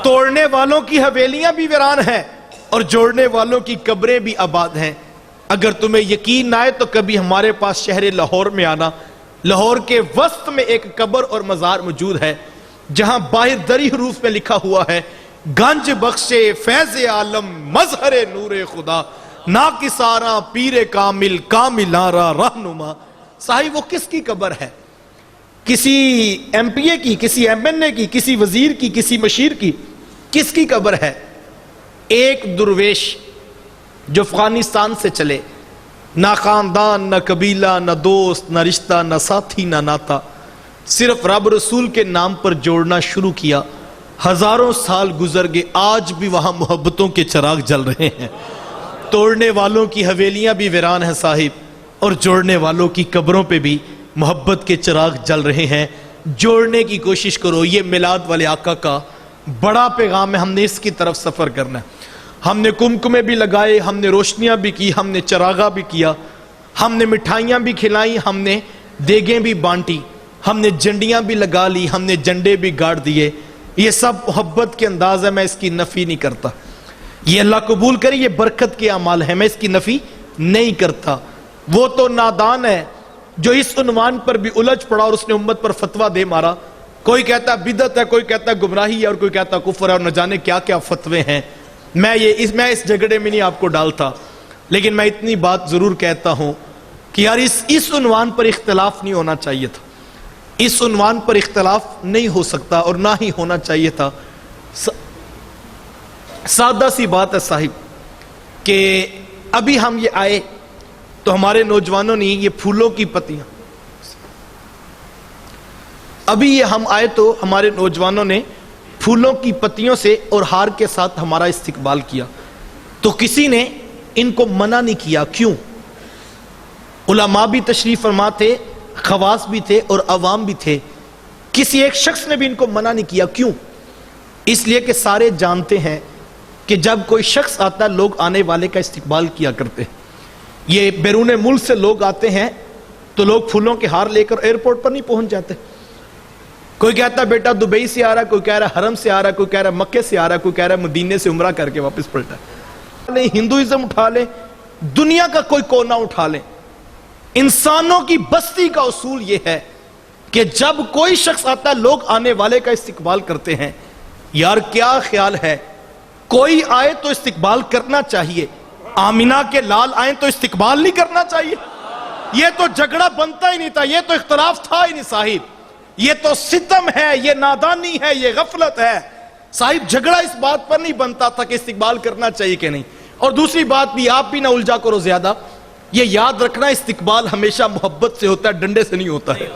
توڑنے والوں کی حویلیاں بھی ویران ہیں اور جوڑنے والوں کی قبریں بھی آباد ہیں۔ اگر تمہیں یقین نہ آئے تو کبھی ہمارے پاس شہر لاہور میں آنا، لاہور کے وسط میں ایک قبر اور مزار موجود ہے جہاں باہر دری حروف میں لکھا ہوا ہے، گنج بخشے فیض عالم مظہر نور خدا، ناکسارا پیر کامل کاملارا رہنما۔ صاحب وہ کس کی قبر ہے؟ کسی ایم پی اے کی، کسی ایم این اے کی، کسی وزیر کی، کسی مشیر کی؟ کس کی قبر ہے؟ ایک درویش جو افغانستان سے چلے، نہ خاندان، نہ قبیلہ، نہ دوست، نہ رشتہ، نہ ساتھی، نہ ناتا، صرف رب رسول کے نام پر جوڑنا شروع کیا۔ ہزاروں سال گزر گئے، آج بھی وہاں محبتوں کے چراغ جل رہے ہیں۔ توڑنے والوں کی حویلیاں بھی ویران ہیں صاحب، اور جوڑنے والوں کی قبروں پہ بھی محبت کے چراغ جل رہے ہیں۔ جوڑنے کی کوشش کرو، یہ میلاد والے آقا کا بڑا پیغام ہے، ہم نے اس کی طرف سفر کرنا ہے۔ ہم نے کمکمے بھی لگائے، ہم نے روشنیاں بھی کی، ہم نے چراغا بھی کیا، ہم نے مٹھائیاں بھی کھلائیں، ہم نے دیگیں بھی بانٹی، ہم نے جھنڈیاں بھی لگا لی، ہم نے جھنڈے بھی گاڑ دیے۔ یہ سب محبت کے انداز ہے، میں اس کی نفی نہیں کرتا۔ یہ اللہ قبول کرے، یہ برکت کے اعمال ہیں، میں اس کی نفی نہیں کرتا۔ وہ تو نادان ہے جو اس عنوان پر بھی الجھ پڑا اور اس نے امت پر فتویٰ دے مارا۔ کوئی کہتا ہے بدعت ہے، کوئی کہتا ہے گمراہی ہے، اور کوئی کہتا ہے کفر ہے، اور نہ جانے کیا کیا فتوے ہیں۔ میں اس جھگڑے میں نہیں آپ کو ڈالتا، لیکن میں اتنی بات ضرور کہتا ہوں کہ یار اس عنوان پر اختلاف نہیں ہونا چاہیے تھا، اس عنوان پر اختلاف نہیں ہو سکتا اور نہ ہی ہونا چاہیے تھا۔ سادہ سی بات ہے صاحب کہ ابھی ہم یہ آئے تو ہمارے نوجوانوں نے یہ پھولوں کی پتیاں، ابھی یہ ہم آئے تو ہمارے نوجوانوں نے پھولوں کی پتیوں سے اور ہار کے ساتھ ہمارا استقبال کیا، تو کسی نے ان کو منع نہیں کیا۔ کیوں؟ علماء بھی تشریف فرما تھے، خواص بھی تھے اور عوام بھی تھے، کسی ایک شخص نے بھی ان کو منع نہیں کیا۔ کیوں؟ اس لیے کہ سارے جانتے ہیں کہ جب کوئی شخص آتا ہے لوگ آنے والے کا استقبال کیا کرتے ہیں۔ یہ بیرون ملک سے لوگ آتے ہیں تو لوگ پھولوں کے ہار لے کر ایئرپورٹ پر نہیں پہنچ جاتے۔ کوئی کہتا ہے بیٹا دبئی سے آ رہا ہے، کوئی کہہ رہا ہے حرم سے آ رہا ہے، کوئی کہہ رہا ہے مکے سے آ رہا ہے، کوئی کہہ رہا ہے مدینے سے عمرہ کر کے واپس پلٹا ہے۔ ہندوازم اٹھا لیں، دنیا کا کوئی کونا اٹھا لیں، انسانوں کی بستی کا اصول یہ ہے کہ جب کوئی شخص آتا ہے لوگ آنے والے کا استقبال کرتے ہیں۔ یار کیا خیال ہے، کوئی آئے تو استقبال کرنا چاہیے، آمینہ کے لال آئیں تو استقبال نہیں کرنا چاہیے؟ یہ تو جھگڑا بنتا ہی نہیں تھا، یہ تو اختلاف تھا ہی نہیں صاحب، یہ تو ستم ہے، یہ نادانی ہے، یہ غفلت ہے صاحب۔ جھگڑا اس بات پر نہیں بنتا تھا کہ استقبال کرنا چاہیے کہ نہیں۔ اور دوسری بات بھی، آپ بھی نہ الجھا کرو زیادہ، یہ یاد رکھنا استقبال ہمیشہ محبت سے ہوتا ہے، ڈنڈے سے نہیں ہوتا ہے۔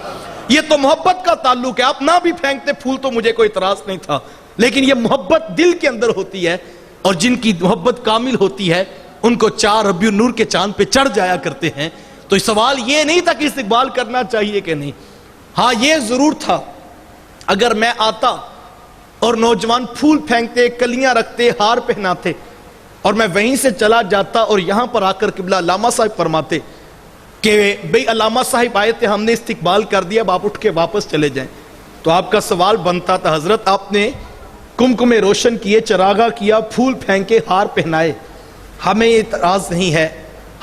یہ تو محبت کا تعلق ہے، آپ نہ بھی پھینکتے پھول تو مجھے کوئی اعتراض نہیں تھا، لیکن یہ محبت دل کے اندر ہوتی ہے، اور جن کی محبت کامل ہوتی ہے ان کو 4 ربیع النور کے چاند پہ چڑھ جایا کرتے ہیں۔ تو سوال یہ نہیں تھا کہ استقبال کرنا چاہیے کہ نہیں۔ ہاں یہ ضرور تھا، اگر میں آتا اور نوجوان پھول پھینکتے، کلیاں رکھتے، ہار پہناتے، اور میں وہیں سے چلا جاتا اور یہاں پر آ کر قبلہ علامہ صاحب فرماتے کہ بھئی علامہ صاحب آئے تھے، ہم نے استقبال کر دیا، اب آپ اٹھ کے واپس چلے جائیں، تو آپ کا سوال بنتا تھا حضرت آپ نے کمکمے روشن کیے، چراغا کیا، پھول پھینکے، ہار پہنائے، ہمیں اعتراض نہیں ہے،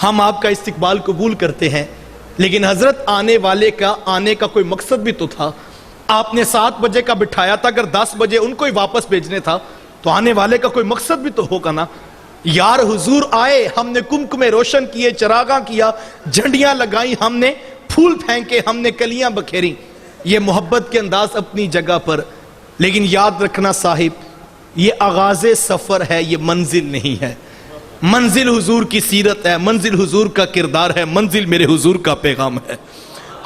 ہم آپ کا استقبال قبول کرتے ہیں، لیکن حضرت آنے والے کا آنے کا کوئی مقصد بھی تو تھا. آپ نے 7 بجے کا بٹھایا تھا، اگر 10 بجے ان کو ہی واپس بھیجنے تھا تو آنے والے کا کوئی مقصد بھی تو ہوگا نا. یار حضور آئے، ہم نے کمکمے روشن کیے، چراغاں کیا، جھنڈیاں لگائیں، ہم نے پھول پھینکے، ہم نے کلیاں بکھیری. یہ محبت کے انداز اپنی جگہ پر، لیکن یاد رکھنا صاحب، یہ آغاز سفر ہے، یہ منزل نہیں ہے. منزل حضور کی سیرت ہے، منزل حضور کا کردار ہے، منزل میرے حضور کا پیغام ہے.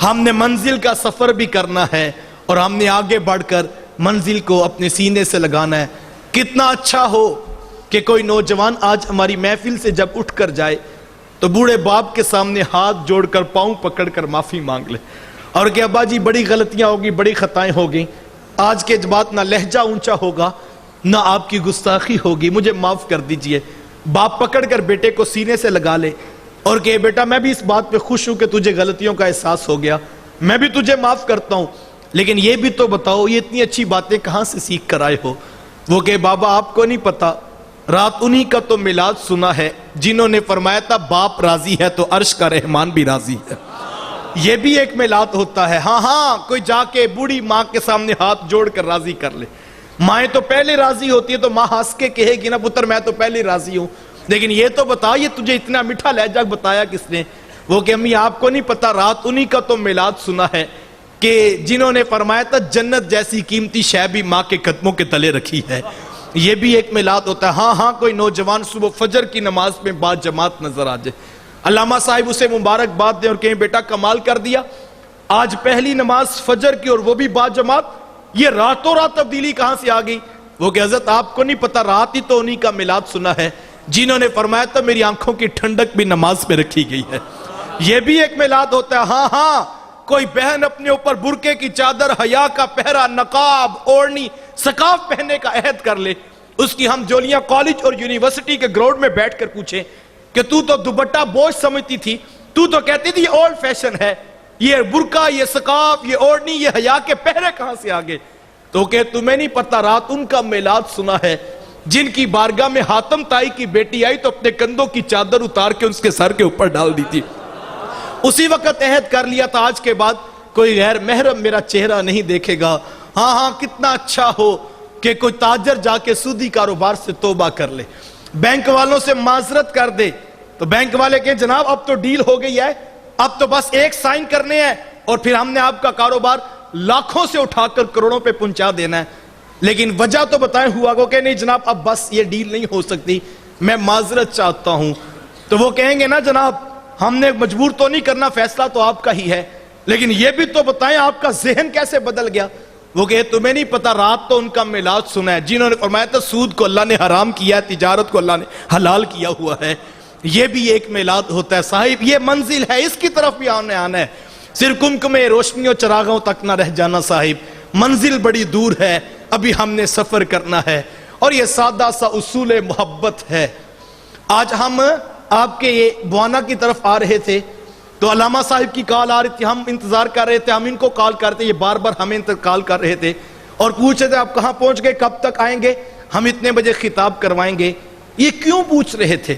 ہم نے منزل کا سفر بھی کرنا ہے اور ہم نے آگے بڑھ کر منزل کو اپنے سینے سے لگانا ہے. کتنا اچھا ہو کہ کوئی نوجوان آج ہماری محفل سے جب اٹھ کر جائے تو بوڑھے باپ کے سامنے ہاتھ جوڑ کر پاؤں پکڑ کر معافی مانگ لے اور کہ ابا جی بڑی غلطیاں ہوگی، بڑی خطائیں ہوگی، آج کے بات نہ لہجہ اونچا ہوگا نہ آپ کی گستاخی ہوگی، مجھے معاف کر دیجئے. باپ پکڑ کر بیٹے کو سینے سے لگا لے اور کہ بیٹا میں بھی اس بات پہ خوش ہوں کہ تجھے غلطیوں کا احساس ہو گیا، میں بھی تجھے معاف کرتا ہوں، لیکن یہ بھی تو بتاؤ یہ اتنی اچھی باتیں کہاں سے سیکھ کر آئے ہو؟ وہ کہ بابا آپ کو نہیں پتا، رات انہی کا تو میلاد سنا ہے جنہوں نے فرمایا تھا باپ راضی ہے تو عرش کا رحمان بھی راضی ہے. یہ بھی ایک میلاد ہوتا ہے. ہاں کوئی جا کے بوڑھی ماں کے سامنے ہاتھ جوڑ کر راضی کر لے. مائیں تو پہلے راضی ہوتی ہے تو ماں ہنس کے کہے گی نا پتر میں تو پہلے راضی ہوں، لیکن یہ تو بتا یہ تجھے اتنا میٹھا لہجہ بتایا کس نے؟ وہ کہ امی آپ کو نہیں پتا، رات انہی کا تو میلاد سنا ہے کہ جنہوں نے فرمایا تھا جنت جیسی قیمتی شے بھی ماں کے قدموں کے تلے رکھی ہے. یہ بھی ایک میلاد ہوتا ہے. ہاں کوئی نوجوان صبح فجر کی نماز میں با جماعت نظر آ جائے، علامہ صاحب اسے مبارکباد دیں اور کہیں بیٹا کمال کر دیا، آج پہلی نماز فجر کی اور وہ بھی با جماعت، یہ راتوں رات تبدیلی کہاں سے آ گئی؟ وہ کہ حضرت آپ کو نہیں پتا، رات ہی تو انہی کا میلاد سنا ہے جنہوں نے فرمایا تھا میری آنکھوں کی ٹھنڈک بھی نماز میں رکھی گئی ہے. یہ بھی ایک میلاد ہوتا ہے. ہاں کوئی بہن اپنے اوپر برقعے کی چادر، حیا کا پہرا، نقاب، اوڑھنی، سکاف پہننے کا عہد کر لے، اس کی ہم جولیاں کالج اور یونیورسٹی کے گراؤنڈ میں بیٹھ کر پوچھیں کہ تو دوپٹہ بوجھ سمجھتی تھی، تو کہتی تھی یہ اولڈ فیشن ہے، یہ برقع، یہ سکاف، یہ اوڑھنی، یہ حیا کے پہرے کہاں سے آگے؟ تو کہ تمہیں نہیں پتا، رات ان کا میلاد سنا ہے جن کی بارگاہ میں حاتم تائی کی بیٹی آئی تو اپنے کندھوں کی چادر اتار کے اس کے سر کے اوپر ڈال دی تھی. اسی وقت عہد کر لیا تھا آج کے بعد کوئی غیر محرم میرا چہرہ نہیں دیکھے گا. ہاں کتنا اچھا ہو کہ کوئی تاجر جا کے سودی کاروبار سے توبہ کر لے، بینک والوں سے معذرت کر دے تو بینک والے کہیں جناب اب تو ڈیل ہو گئی ہے، اب تو بس ایک سائن کرنے ہیں اور پھر ہم نے آپ کا کاروبار لاکھوں سے اٹھا کر کروڑوں پہ پہنچا دینا ہے. لیکن وجہ تو بتائیں ہوا کو کہ نہیں جناب اب بس یہ ڈیل نہیں ہو سکتی، میں معذرت چاہتا ہوں. تو وہ کہیں گے نا جناب ہم نے مجبور تو نہیں کرنا، فیصلہ تو آپ کا ہی ہے، لیکن یہ بھی تو بتائیں آپ کا ذہن کیسے بدل گیا؟ وہ کہ تمہیں نہیں پتا، رات تو ان کا میلاد سنا ہے جنہوں نے فرمایا تھا سود کو اللہ نے حرام کیا ہے، تجارت کو اللہ نے حلال کیا ہوا ہے. یہ بھی ایک میلاد ہوتا ہے. صاحب یہ منزل ہے، اس کی طرف بھی آنا ہے، صرف کمکمے روشنیوں چراغوں تک نہ رہ جانا. صاحب منزل بڑی دور ہے، ابھی ہم نے سفر کرنا ہے اور یہ سادہ سا اصول محبت ہے. آج ہم آپ کے یہ بوانا کی طرف آ رہے تھے تو علامہ صاحب کی کال آ رہی تھی، ہم انتظار کر رہے تھے، ہم ان کو کال کرتے، یہ بار بار ہمیں کال کر رہے تھے اور پوچھ رہے تھے آپ کہاں پہنچ گئے، کب تک آئیں گے، ہم اتنے بجے خطاب کروائیں گے. یہ کیوں پوچھ رہے تھے؟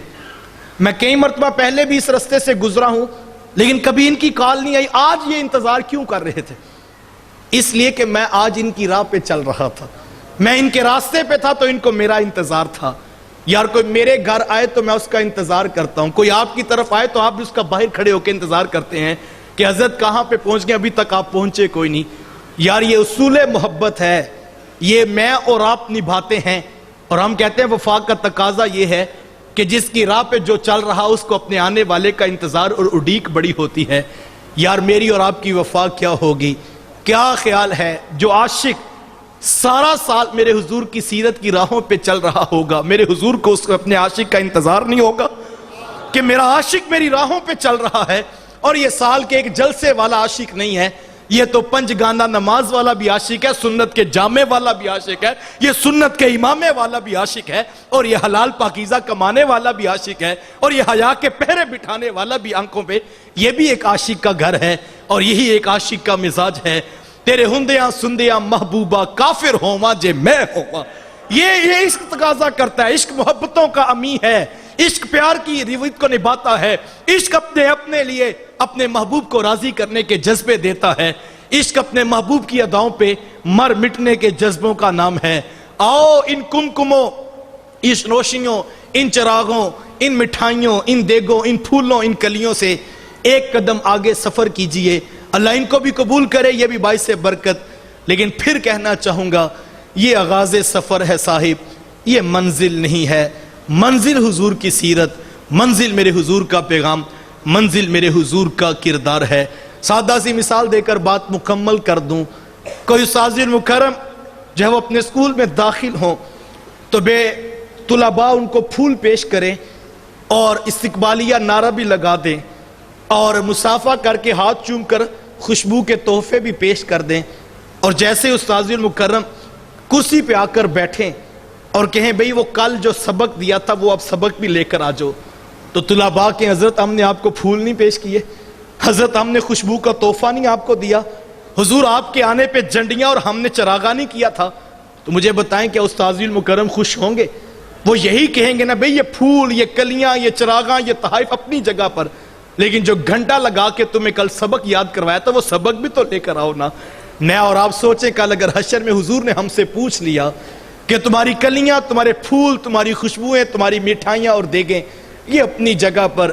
میں کئی مرتبہ پہلے بھی اس رستے سے گزرا ہوں لیکن کبھی ان کی کال نہیں آئی. آج یہ انتظار کیوں کر رہے تھے؟ اس لیے کہ میں آج ان کی راہ پہ چل رہا تھا، میں ان کے راستے پہ تھا تو ان کو میرا انتظار تھا. یار کوئی میرے گھر آئے تو میں اس کا انتظار کرتا ہوں، کوئی آپ کی طرف آئے تو آپ بھی اس کا باہر کھڑے ہو کے انتظار کرتے ہیں کہ حضرت کہاں پہ پہنچ گئے، ابھی تک آپ پہنچے کوئی نہیں. یار یہ اصول محبت ہے، یہ میں اور آپ نبھاتے ہیں اور ہم کہتے ہیں وفا کا تقاضا یہ ہے کہ جس کی راہ پہ جو چل رہا اس کو اپنے آنے والے کا انتظار اور اڈیک بڑی ہوتی ہے. یار میری اور آپ کی وفا کیا ہوگی؟ کیا خیال ہے جو عاشق سارا سال میرے حضور کی سیرت کی راہوں پہ چل رہا ہوگا، میرے حضور کو اس اپنے عاشق کا انتظار نہیں ہوگا کہ میرا عاشق میری راہوں پہ چل رہا ہے؟ اور یہ سال کے ایک جلسے والا عاشق نہیں ہے، یہ تو پنج گانا نماز والا بھی عاشق ہے، سنت کے جامع والا بھی عاشق ہے، یہ سنت کے امامے والا بھی عاشق ہے، اور یہ حلال پاکیزہ کمانے والا بھی عاشق ہے، اور یہ حیا کے پہرے بٹھانے والا بھی آنکھوں پہ، یہ بھی ایک عاشق کا گھر ہے اور یہی ایک عاشق کا مزاج ہے. تیرے ہندیاں سندیاں محبوبہ کافر ہوواں جے میں ہوواں. یہ عشق تقاضا کرتا ہے، عشق محبتوں کا امی ہے. عشق پیار کی روایت کو نبھاتا ہے، عشق اپنے لیے اپنے محبوب کو راضی کرنے کے جذبے دیتا ہے، عشق اپنے محبوب کی اداؤں پہ مر مٹنے کے جذبوں کا نام ہے۔ آؤ ان کمکموں، اس روشنیوں، ان چراغوں، ان مٹھائیوں، ان دیگوں، ان پھولوں، ان کلیوں سے ایک قدم آگے سفر کیجئے۔ اللہ ان کو بھی قبول کرے، یہ بھی باعث برکت۔ لیکن پھر کہنا چاہوں گا، یہ آغاز سفر ہے صاحب، یہ منزل نہیں ہے۔ منزل حضور کی سیرت، منزل میرے حضور کا پیغام، منزل میرے حضور کا کردار ہے۔ سادہ سی مثال دے کر بات مکمل کر دوں۔ کوئی استاذ مکرم جب وہ اپنے اسکول میں داخل ہوں تو بے طلباء ان کو پھول پیش کریں اور استقبالیہ نعرہ بھی لگا دیں اور مصافحہ کر کے ہاتھ چوم کر خوشبو کے تحفے بھی پیش کر دیں، اور جیسے استاذ مکرم کرسی پہ آ کر بیٹھیں اور کہیں بھئی وہ کل جو سبق دیا تھا وہ اب سبق بھی لے کر آ جاؤ، تو طلباء کے حضرت ہم نے آپ کو پھول نہیں پیش کیے، حضرت ہم نے خوشبو کا تحفہ نہیں آپ کو دیا، حضور آپ کے آنے پہ جھنڈیاں اور ہم نے چراغاں نہیں کیا تھا، تو مجھے بتائیں کہ استاذ المکرم خوش ہوں گے؟ وہ یہی کہیں گے نا بھئی یہ پھول، یہ کلیاں، یہ چراغاں، یہ تحائف اپنی جگہ پر، لیکن جو گھنٹہ لگا کے تمہیں کل سبق یاد کروایا تھا وہ سبق بھی تو لے کر آؤ نا۔ نیا اور آپ سوچیں کل اگر حشر میں حضور نے ہم سے پوچھ لیا کہ تمہاری کلیاں، تمہارے پھول، تمہاری خوشبوئیں، تمہاری مٹھائیاں اور دیگیں یہ اپنی جگہ پر،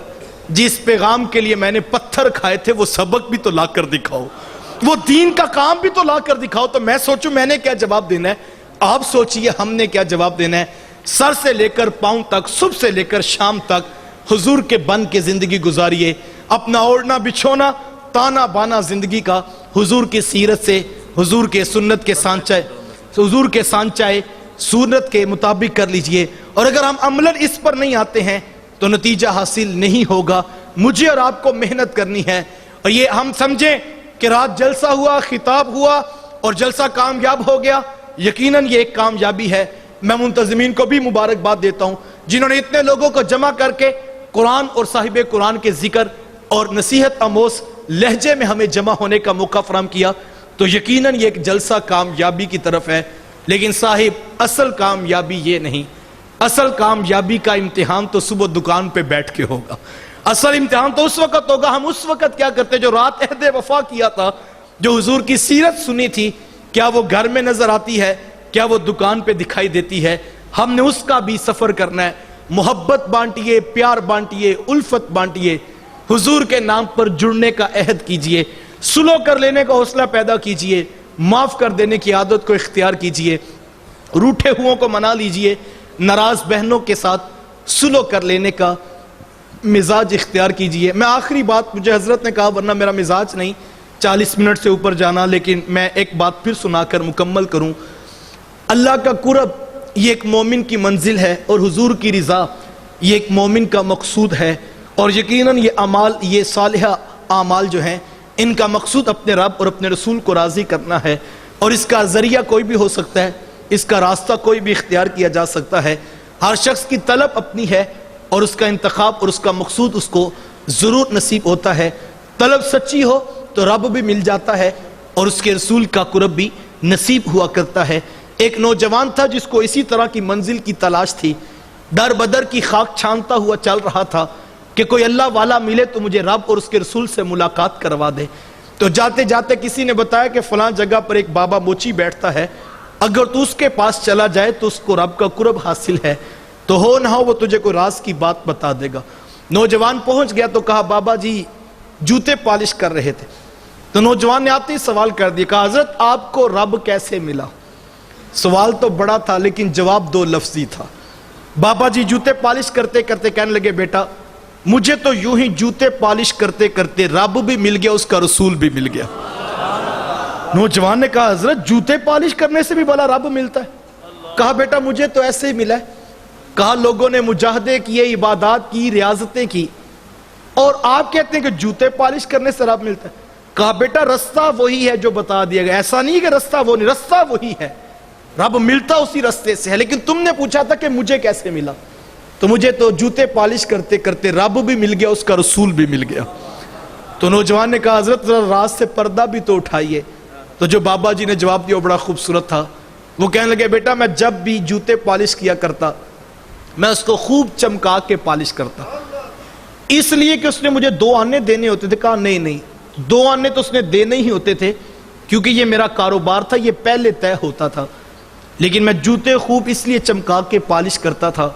جس پیغام کے لیے میں نے پتھر کھائے تھے وہ سبق بھی تو لا کر دکھاؤ، وہ دین کا کام بھی تو لا کر دکھاؤ، تو میں سوچوں میں نے کیا جواب دینا ہے، آپ سوچئے ہم نے کیا جواب دینا ہے۔ سر سے لے کر پاؤں تک، صبح سے لے کر شام تک حضور کے بن کے زندگی گزاریے، اپنا اوڑھنا بچھونا تانا بانا زندگی کا حضور کی سیرت سے، حضور کے سنت کے سانچے، حضور کے سانچے سنت کے مطابق کر لیجئے، اور اگر ہم عملاً اس پر نہیں آتے ہیں تو نتیجہ حاصل نہیں ہوگا۔ مجھے اور آپ کو محنت کرنی ہے، اور یہ ہم سمجھیں کہ رات جلسہ ہوا، خطاب ہوا اور جلسہ کامیاب ہو گیا، یقیناً یہ ایک کامیابی ہے۔ میں منتظمین کو بھی مبارکباد دیتا ہوں جنہوں نے اتنے لوگوں کو جمع کر کے قرآن اور صاحب قرآن کے ذکر اور نصیحت آموز لہجے میں ہمیں جمع ہونے کا موقع فراہم کیا، تو یقیناً یہ ایک جلسہ کامیابی کی طرف ہے۔ لیکن صاحب اصل کامیابی یہ نہیں، اصل کامیابی کا امتحان تو صبح دکان پہ بیٹھ کے ہوگا، اصل امتحان تو اس وقت ہوگا، ہم اس وقت کیا کرتے جو رات عہد وفا کیا تھا، جو حضور کی سیرت سنی تھی، کیا وہ گھر میں نظر آتی ہے، کیا وہ دکان پہ دکھائی دیتی ہے؟ ہم نے اس کا بھی سفر کرنا ہے۔ محبت بانٹیے، پیار بانٹیے، الفت بانٹیے، حضور کے نام پر جڑنے کا عہد کیجئے، سلو کر لینے کا حوصلہ پیدا کیجئے، معاف کر دینے کی عادت کو اختیار کیجئے، روٹھے ہوں کو منا لیجئے، ناراض بہنوں کے ساتھ سلو کر لینے کا مزاج اختیار کیجئے۔ میں آخری بات، مجھے حضرت نے کہا ورنہ میرا مزاج نہیں 40 منٹ سے اوپر جانا، لیکن میں ایک بات پھر سنا کر مکمل کروں۔ اللہ کا قرب یہ ایک مومن کی منزل ہے، اور حضور کی رضا یہ ایک مومن کا مقصود ہے، اور یقیناً یہ اعمال، یہ صالحہ اعمال جو ہیں ان کا مقصود اپنے رب اور اپنے رسول کو راضی کرنا ہے، اور اس کا ذریعہ کوئی بھی ہو سکتا ہے، اس کا راستہ کوئی بھی اختیار کیا جا سکتا ہے۔ ہر شخص کی طلب اپنی ہے اور اس کا انتخاب اور اس کا مقصود اس کو ضرور نصیب ہوتا ہے۔ طلب سچی ہو تو رب بھی مل جاتا ہے اور اس کے رسول کا قرب بھی نصیب ہوا کرتا ہے۔ ایک نوجوان تھا جس کو اسی طرح کی منزل کی تلاش تھی، در بدر کی خاک چھانتا ہوا چل رہا تھا کہ کوئی اللہ والا ملے تو مجھے رب اور اس کے رسول سے ملاقات کروا دے۔ تو جاتے جاتے کسی نے بتایا کہ فلاں جگہ پر ایک بابا موچی بیٹھتا ہے، اگر تو اس کے پاس چلا جائے تو اس کو رب کا قرب حاصل ہے، تو ہو نہ ہو وہ تجھے کوئی راز کی بات بتا دے گا۔ نوجوان پہنچ گیا تو کہا بابا جی جوتے پالش کر رہے تھے، تو نوجوان نے آتے ہی سوال کر دیا، کہا حضرت آپ کو رب کیسے ملا؟ سوال تو بڑا تھا لیکن جواب دو لفظی تھا۔ بابا جی جوتے پالش کرتے کرتے کہنے لگے بیٹا مجھے تو یوں ہی جوتے پالش کرتے کرتے رب بھی مل گیا، اس کا رسول بھی مل گیا۔ نوجوان نے کہا حضرت جوتے پالش کرنے سے بھی بھلا رب ملتا ہے؟ کہا بیٹا مجھے تو ایسے ہی ملا ہے۔ کہا لوگوں نے مجاہدے کیے، عبادات کی، ریاضتیں کی، اور آپ کہتے ہیں کہ جوتے پالش کرنے سے رب ملتا ہے۔ کہا بیٹا رستہ وہی ہے جو بتا دیا گیا، ایسا نہیں کہ رستہ وہ نہیں، رستہ وہی ہے، رب ملتا اسی رستے سے ہے، لیکن تم نے پوچھا تھا کہ مجھے کیسے ملا، تو مجھے تو جوتے پالش کرتے کرتے رب بھی مل گیا، اس کا رسول بھی مل گیا۔ تو نوجوان نے کہا حضرت ذرا راز سے پردہ بھی تو اٹھائیے۔ تو جو بابا جی نے جواب دیا وہ بڑا خوبصورت تھا۔ وہ کہنے لگے بیٹا میں جب بھی جوتے پالش کیا کرتا میں اس کو خوب چمکا کے پالش کرتا، اس لیے کہ اس نے مجھے 2 آنے دینے ہوتے تھے. کہا نہیں 2 آنے تو اس نے دینے ہی ہوتے تھے کیونکہ یہ میرا کاروبار تھا، یہ پہلے طے ہوتا تھا. لیکن میں جوتے خوب اس لیے چمکا کے پالش کرتا تھا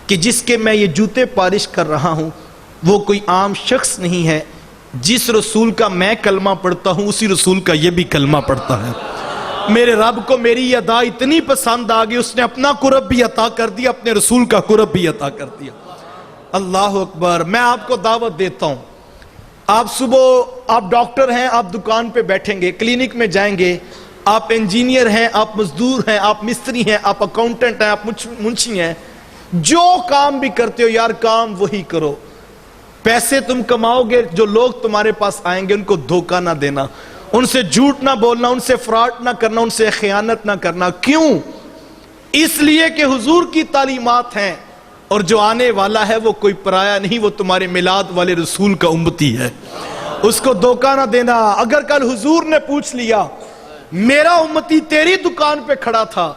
کہ جس کے میں یہ جوتے پالش کر رہا ہوں وہ کوئی عام شخص نہیں ہے. جس رسول کا میں کلمہ پڑھتا ہوں اسی رسول کا یہ بھی کلمہ پڑھتا ہے. میرے رب کو میری یہ ادا اتنی پسند آ گئی، اس نے اپنا قرب بھی عطا کر دیا، اپنے رسول کا قرب بھی عطا کر دیا. اللہ اکبر. میں آپ کو دعوت دیتا ہوں، آپ صبح آپ ڈاکٹر ہیں، آپ دکان پہ بیٹھیں گے، کلینک میں جائیں گے، آپ انجینئر ہیں، آپ مزدور ہیں، آپ مستری ہیں، آپ اکاؤنٹنٹ ہیں، آپ منشی ہیں، جو کام بھی کرتے ہو یار کام وہی کرو. پیسے تم کماؤ گے، جو لوگ تمہارے پاس آئیں گے ان کو دھوکہ نہ دینا، ان سے جھوٹ نہ بولنا، ان سے فراڈ نہ کرنا، ان سے خیانت نہ کرنا. کیوں؟ اس لیے کہ حضور کی تعلیمات ہیں، اور جو آنے والا ہے وہ کوئی پرایا نہیں، وہ تمہارے میلاد والے رسول کا امتی ہے. اس کو دھوکہ نہ دینا. اگر کل حضور نے پوچھ لیا میرا امتی تیری دکان پہ کھڑا تھا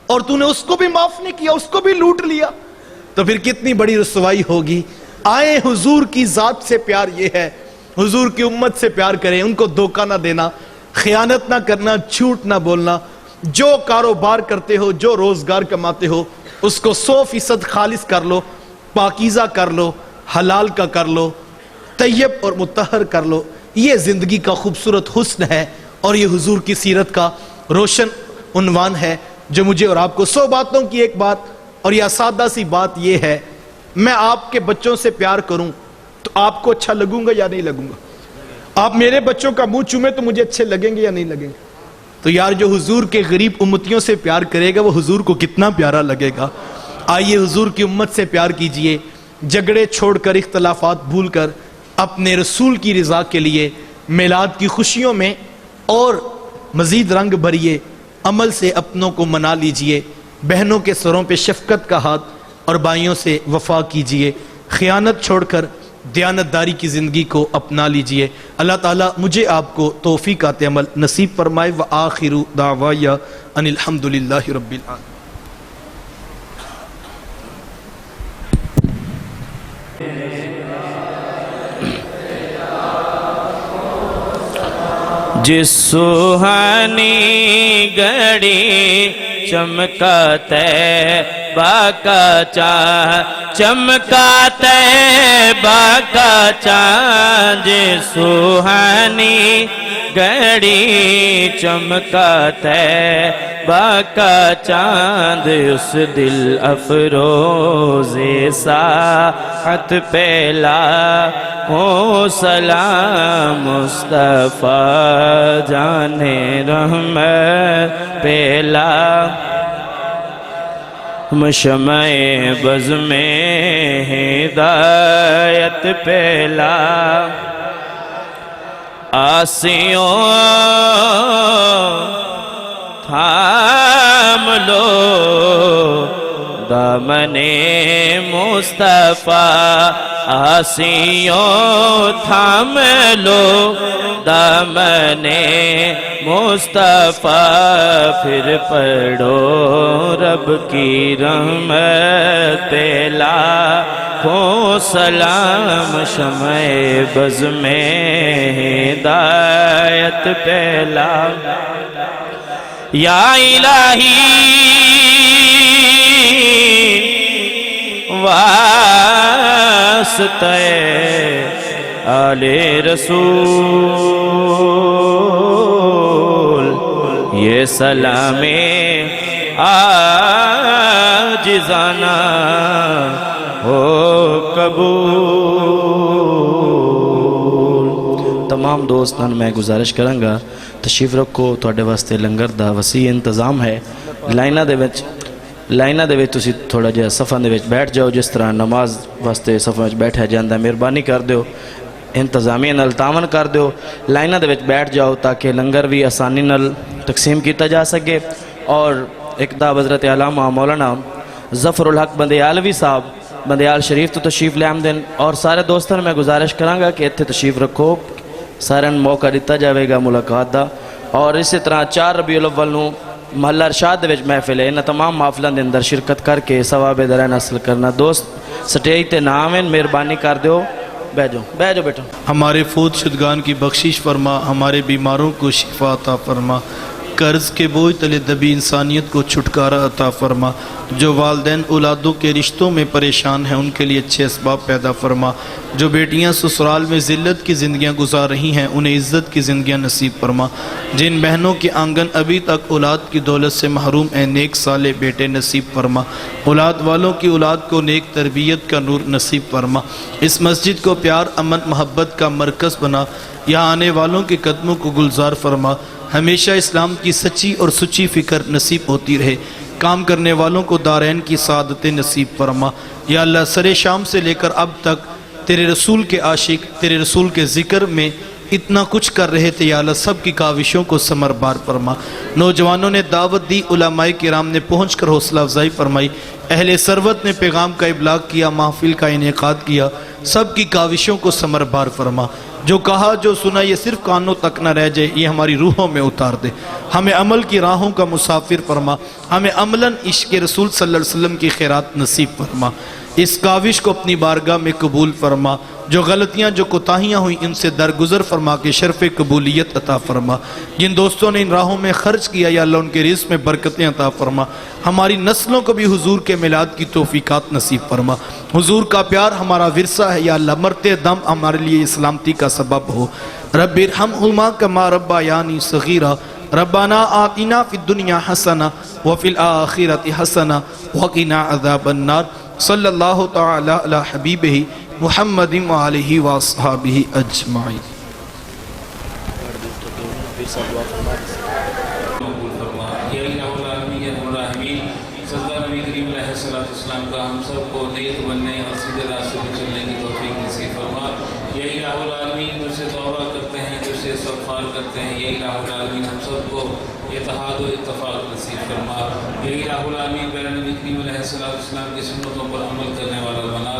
اور تو نے اس کو بھی معاف نہیں کیا، اس کو بھی لوٹ لیا، تو پھر کتنی بڑی رسوائی ہوگی. آئے حضور کی ذات سے پیار یہ ہے، حضور کی امت سے پیار کریں، ان کو دھوکہ نہ دینا، خیانت نہ کرنا، جھوٹ نہ بولنا. جو کاروبار کرتے ہو، جو روزگار کماتے ہو، اس کو 100% خالص کر لو، پاکیزہ کر لو، حلال کا کر لو، طیب اور مطہر کر لو. یہ زندگی کا خوبصورت حسن ہے اور یہ حضور کی سیرت کا روشن عنوان ہے جو مجھے اور آپ کو 100 باتوں کی ایک بات اور یہ سادہ سی بات یہ ہے، میں آپ کے بچوں سے پیار کروں تو آپ کو اچھا لگوں گا یا نہیں لگوں گا؟ آپ میرے بچوں کا منہ چومیں تو مجھے اچھے لگیں گے یا نہیں لگیں گے؟ تو یار جو حضور کے غریب امتیوں سے پیار کرے گا وہ حضور کو کتنا پیارا لگے گا. آئیے حضور کی امت سے پیار کیجئے، جھگڑے چھوڑ کر، اختلافات بھول کر اپنے رسول کی رضا کے لیے میلاد کی خوشیوں میں اور مزید رنگ بھریے، عمل سے اپنوں کو منا لیجئے، بہنوں کے سروں پہ شفقت کا ہاتھ اور بھائیوں سے وفا کیجئے، خیانت چھوڑ کر دیانتداری کی زندگی کو اپنا لیجئے. اللہ تعالیٰ مجھے آپ کو توفیقات عمل نصیب فرمائے. وآخر دعوایا ان الحمدللہ رب العالمین. جس سوہانی گھڑی چمکاتے باکا چاند، چمکاتے باکا چاند، جس سوہانی گھڑی چمکاتے باکا چاند، اس دل افروز ساعت پہلا ہو سلام مصطفیٰ جان رحمت پہلا، مشمع بز میں ہدایت پہلا، آسیوں تھام لو دامن مصطفیٰ، آسیوں تھام لو دامن مصطفیٰ، پھر پڑھو رب کی رحمت پہلا ہو سلام، شمع بز میں ہدایت پہلا. یا الہی واسطہ آل رسول، یہ سلام عاجزانہ ہو قبول. تمام دوستان میں گزارش کروں گا تشریف رکھو، تواڈے واسطے لنگر دا وسیع انتظام ہے. لائناں دے وچ تسی تھوڑا جہا صفاں دے وچ بیٹھ جاؤ، جس طرح نماز واسطے صفاں وچ بیٹھا جاندا، مہربانی کر دیو، انتظامیہ نال تعاون کر دیو، لائناں دے وچ بیٹھ جاؤ تاکہ لنگر بھی آسانی نال تقسیم کیتا جا سکے. اور ایک دا حضرت علامہ مولانا ظفر الحق بندیالوی صاحب بندیال شریف تو تشریف لے آمدن، اور سارے دوستان میں گزارش کراں گا کہ اتھے تشریف رکھو، سارے موقع دیتا جاوے گا ملاقات دا. اور اسی طرح 4 ربیع الاول نو محلہ ارشاد دے وچ محفل ہے، انہاں تمام محفلاں دے اندر شرکت کر کے ثواب درائن حاصل کرنا۔ دوست سٹیج تے نام ہیں، مہربانی کر دیو، بیٹھ جاؤ بیٹھو۔ ہمارے فوت شدگان کی بخشش فرما، ہمارے بیماروں کو شفا عطا فرما، قرض کے بوجھ تلے دبی انسانیت کو چھٹکارا عطا فرما، جو والدین اولادوں کے رشتوں میں پریشان ہیں ان کے لیے اچھے اسباب پیدا فرما، جو بیٹیاں سسرال میں ذلت کی زندگیاں گزار رہی ہیں انہیں عزت کی زندگیاں نصیب فرما، جن بہنوں کے آنگن ابھی تک اولاد کی دولت سے محروم ہیں نیک صالح بیٹے نصیب فرما، اولاد والوں کی اولاد کو نیک تربیت کا نور نصیب فرما، اس مسجد کو پیار امن محبت کا مرکز بنا، یہاں آنے والوں کے قدموں کو گلزار فرما، ہمیشہ اسلام کی سچی اور سچی فکر نصیب ہوتی رہے، کام کرنے والوں کو دارین کی سعادت نصیب فرما۔ یا اللہ سر شام سے لے کر اب تک تیرے رسول کے عاشق تیرے رسول کے ذکر میں اتنا کچھ کر رہے تھے، یا اللہ سب کی کاوشوں کو ثمر بار فرما۔ نوجوانوں نے دعوت دی، علماء کرام نے پہنچ کر حوصلہ افزائی فرمائی، اہل ثروت نے پیغام کا ابلاغ کیا، محفل کا انعقاد کیا، سب کی کاوشوں کو ثمر بار فرما۔ جو کہا جو سنا یہ صرف کانوں تک نہ رہ جائے، یہ ہماری روحوں میں اتار دے، ہمیں عمل کی راہوں کا مسافر فرما، ہمیں عملاً عشق رسول صلی اللہ علیہ وسلم کی خیرات نصیب فرما، اس کاوش کو اپنی بارگاہ میں قبول فرما، جو غلطیاں جو کوتاہیاں ہوئیں ان سے درگزر فرما کے شرف قبولیت عطا فرما، جن دوستوں نے ان راہوں میں خرچ کیا یا اللہ ان کے رزق میں برکتیں عطا فرما، ہماری نسلوں کو بھی حضور کے میلاد کی توفیقات نصیب فرما، حضور کا پیار ہمارا ورثہ ہے، یا اللہ مرتے دم ہمارے لیے یہ سلامتی کا سبب ہو۔ رب ارحمہما کما ربیانی صغیرا، ربنا آتنا فی الدنیا حسنہ وفی الآخرۃ حسنہ وقنا عذاب النار۔ صلی اللہ تعالی علی حبیبہ محمد وآلہ واصحابہ اجمعین۔ السلام کا ہم سب کو نیک بننے اور سیدھے راستے پہ چلنے کی توفیق نصیب فرما۔ یہی الہ العالمین جو سے توبہ کرتے ہیں، جو سے استغفار کرتے ہیں، یہی الہ العالمین ہم سب کو اتحاد و اتفاق نصیب فرما۔ یہی الہ العالمین پیارے نبی کریم علیہ السلام کی سنتوں پر عمل کرنے والا بنا،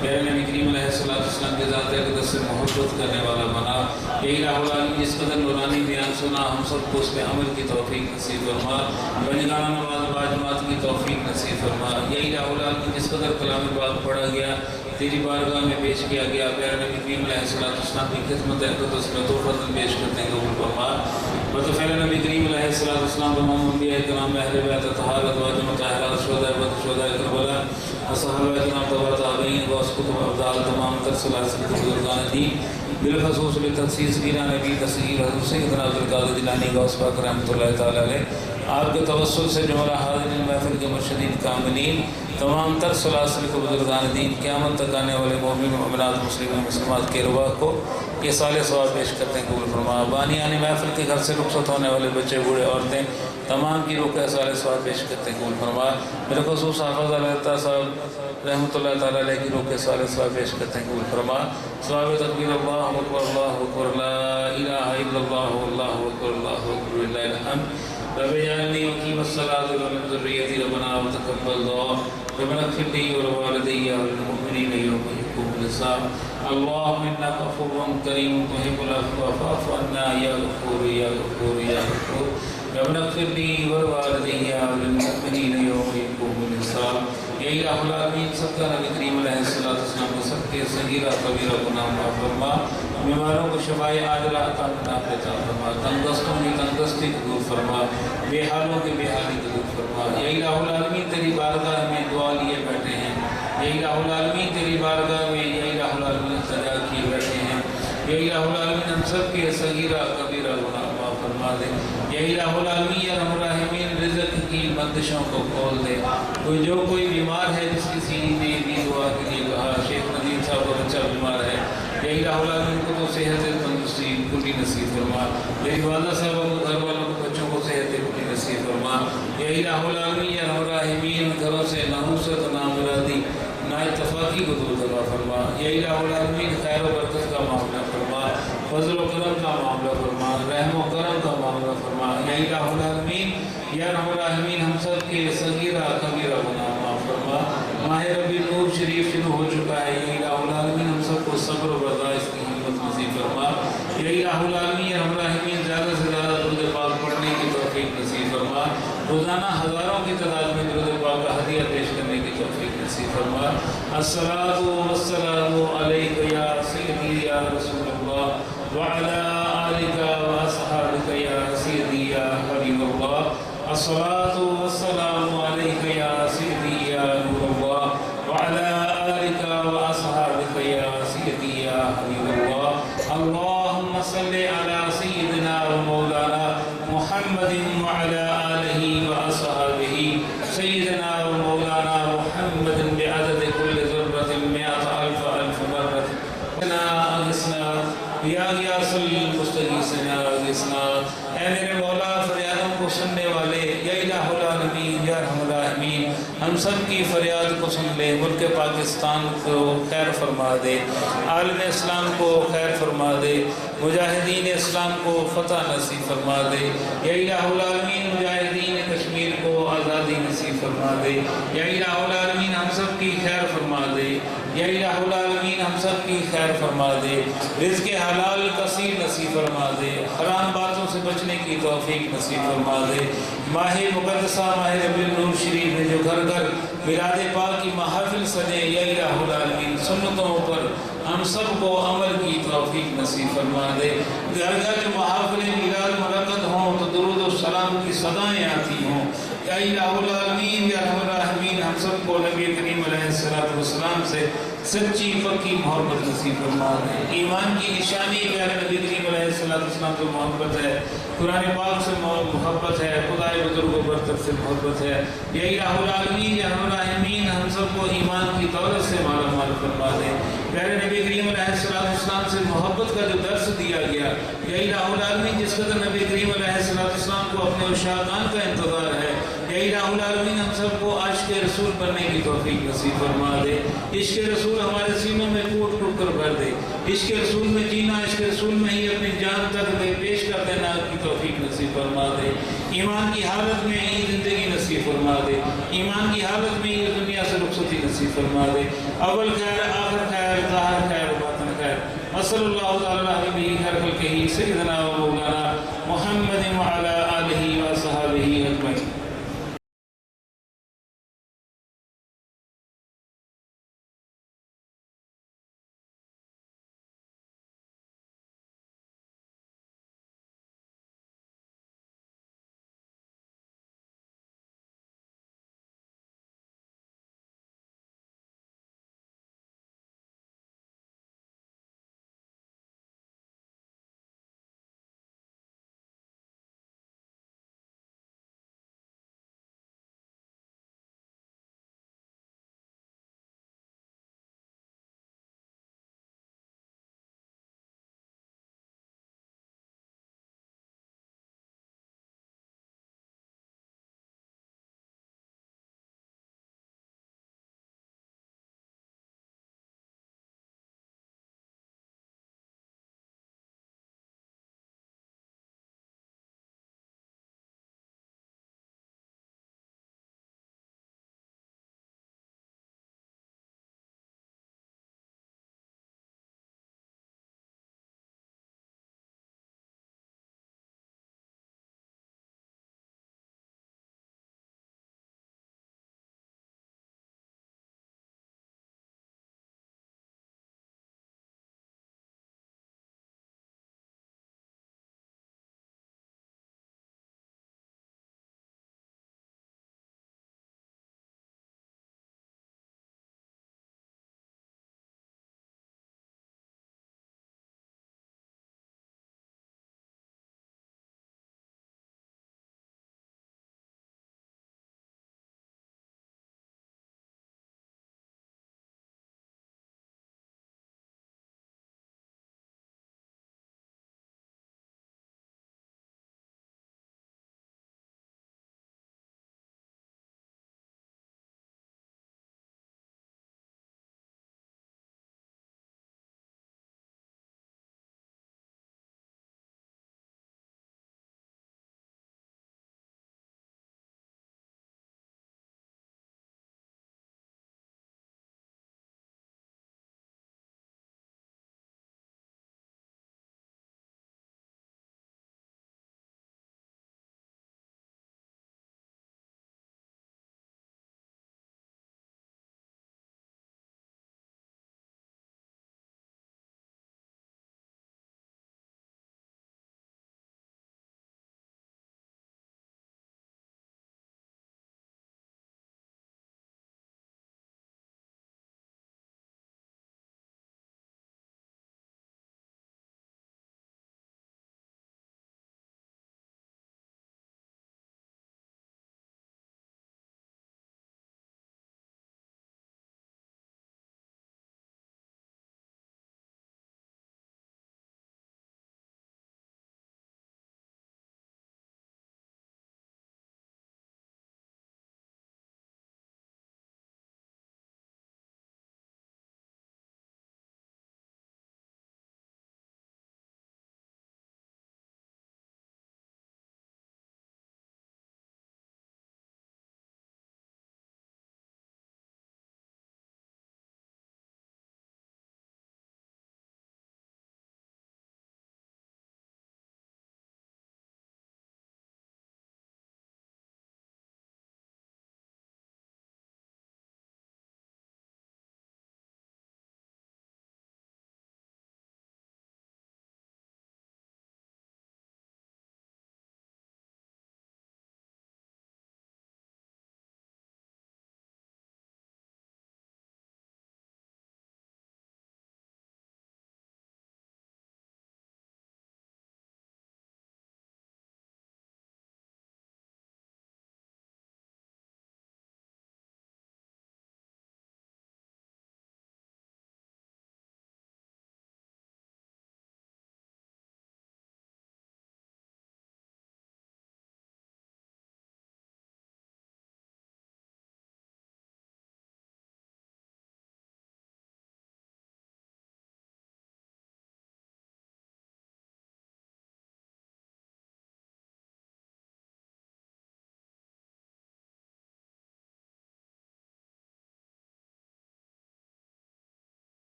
پیارے نبی کریم علیہ السلام کے ذات اقدس سے محبت کرنے والا بنا۔ یہی الہ العالمین جس قدر نورانی بیان سنا ہم سب کو اس پہ عمل کی توفیق نصیب فرما، بنگانہ نماز باجماعت کی توفیق نصیب فرما۔ یہی الہ العالمین جس قدر کلام پاک پڑھا گیا تیری بارگاہ میں پیش کیا گیا، پیارے نبی کریم علیہ السلام کی خدمت اقدس میں تو فضل پیش کرتے ہیں قبول فرما۔ بطفیل نبی کریم علیہ السلام تمام انبیاء کرام اہل بیت طہارت واجب مطہرات شہداء بدر شہداء کربلا اصحابہ کرام تبع تابعین غوث کتب ابدال تمام سلاسل بزرگان دین بالخصوص بالتخصیص گیران نبی تصغیر حضرت سیدنا عبدالقادر جیلانی غوث پاک رحمۃ اللہ تعالی علیہ، آپ کے توسل سے جملہ حاضرین محفل کے مرشدین کاملین تمام تر سلاسل کو بزرگان دین قیامت تک آنے والے مومن مومنات مسلمین مسلمات کے رواح کو یہ صالح ثواب پیش کرتے ہیں قبول فرما۔ بانیان محفل کے گھر سے رخصت ہونے والے بچے بوڑھے عورتیں تمام کی روح کا صالح ثواب پیش کرتے ہیں قبول فرما۔ بالخصوص حافظ علیہ صاحب رحمۃ اللہ تعالی علیہ کی روح کے صالح ثواب پیش کرتے ہیں قبول فرما۔ ثواب تکبیر اللہ اکبر اللہ اکبر لا الہ الا اللہ اللہ اکبر اللہ اکبر للہ الحمد۔ رب اجعلنی مقیم الصلاۃ ومن ذریتی ربنا وتقبل دعاء ربنا اغفر لي ولوالدي وللمؤمنين يوم يقوم الحساب۔ اللهم انك عفو کریم تحب العفو فاعف عنا یا غفور یا غفور یا غفور۔ ربنا اغفر لي ولوالدي وللمؤمنين يوم يقوم الحساب۔ یہی الہ العالمین سب کا نبی کریم علیہ السلام کو سب کے صغیرہ کبیرہ گناہ معاف فرما، بیماروں کو شفائے عاجلہ عطا فرما، تنگستوں کی تنگستی کو دور فرما، بے حالوں کی بے حالی کو دور فرما۔ یہی الہ العالمین تیری بارگاہ میں دعا لیے بیٹھے ہیں، یہی الہ العالمین تیری بارگاہ میں یہی الہ العالمین سجا کیے بیٹھے ہیں، یہی الہ العالمین ہم سب کے صغیرہ کبیرہ گناہ معاف فرما دے۔ یہی الہ العالمین یا رحم الراحمین رزق کی بندشوں کو کھول دے۔ کوئی بیمار ہے جس کسی نے بھی دعا کے لیے کہا، شیخ ندیم صاحب کا بچہ بیمار ہے، یہی الہ العالمین کو تو صحت تندرستی کلی نصیب فرما۔ میری والدہ صاحب کو گھر والوں کو بچوں کو صحت کلی نصیب فرما۔ یہی الہ العالمین یا رحم الراحمین گھروں سے نحوست نامرادی نا اتفاقی کو دور فرما۔ یہی الہ العالمین خیر و برکت کا معاملہ فرما، فضل و کرم کا معاملہ فرما، رحم و کرم کا معاملہ فرما۔ یہی الہ العالمین یا رحم الراحمین ہم سب کے صغیرہ کبیرہ گناہ معاف فرما۔ ماہ ربیع الاول شریف شروع ہو چکا ہے، یہی الہ العالمین ہم سب کو صبر و برداشت کی ہمت نصیب فرما۔ یہی الہ العالمین یا رحم الراحمین زیادہ سے زیادہ درود پاک پڑھنے کی توفیق نصیب فرما۔ روزانہ ہزاروں کی تعداد میں درود پاک کا ہدیہ پیش کرنے کی توفیق نصیب فرما. الصلاۃ والسلام علیک یا سیدی یا رسول اللہ وعلی آلک واصحابک یا سیدی یا حبیب اللہ. الصلاۃ والسلام علیک یا سیدی یا نور اللہ وعلی آلک واصحابک یا سیدی یا حبیب اللہ. اللهم صل على سيدنا ومولانا محمد وعلى آله وأصحابه سيدنا ومولانا محمد بعدد كل ذرة 100,000 مرة. أغثنا یا غیاث المستغیثین اغثنا. اے میرے مولا فریادوں کو سننے والے یا الہ العالمین یا ارحم الراحمین ہم سب کی فریاد کو سن لے. ملک پاکستان کو خیر فرما دے, عالم اسلام کو خیر فرما دے, مجاہدین اسلام کو فتح نصیب فرما دے. یا الہ العالمین مجاہدین کشمیر کو آزادی نصیب فرما دے. یا الہ العالمین ہم سب کی خیر فرما دے. یا الہ العالمین ہم سب کی خیر فرما دے. رزق حلال کثیر نصیب فرما دے. حرام باتوں سے بچنے کی توفیق نصیب فرما دے. ماہ مقدسہ ماہ ربیع النور شریف میں جو گھر گھر میلاد پاک کی محافل سجے, یا الہ العالمین سنتوں پر ہم سب کو عمل کی توفیق نصیب فرما دے. گھر گھر جو محافل میلاد منعقد ہوں تو درود و سلام کی صدائیں آتی ہوں. یا الہ العالمین یا ارحم الراحمین ہم سب کو نبی کریم علیہ السلام سے سچی پکی محبت نصیب فرما دے. ایمان کی نشانی پیارے نبی کریم علیہ السلام سے محبت ہے, قرآن پاک سے محبت ہے, خدائے بزرگ و برتر سے محبت ہے. یا الہ العالمین یا ارحم الراحمین ہم سب کو ایمان کی دولت سے مالا مال فرما دے. پیارے نبی کریم علیہ السلام سے محبت کا جو درس دیا گیا, یا الہ العالمین جس قدر نبی کریم علیہ السلام کو اپنے عشاقان کا انتظار ہے, یا الہ العالمین ہم سب کو عاشق رسول بننے کی توفیق نصیب فرما دے. عشق رسول ہمارے سینوں میں کوٹ کوٹ کر بھر دے. عشق رسول میں جینا, عشق رسول میں ہی اپنی جان تک پیش کر دینا کی توفیق نصیب فرما دے. ایمان کی حالت میں ہی زندگی نصیب فرما دے. ایمان کی حالت میں ہی دنیا سے رخصتی نصیب فرما دے. اول خیر, آخر خیر, ظاہر خیر, باطن خیر. صلی اللہ تعالی علیہ خیر خلقہ سیدنا و مولانا محمد وعلی آلہ و صحابہ اجمعین.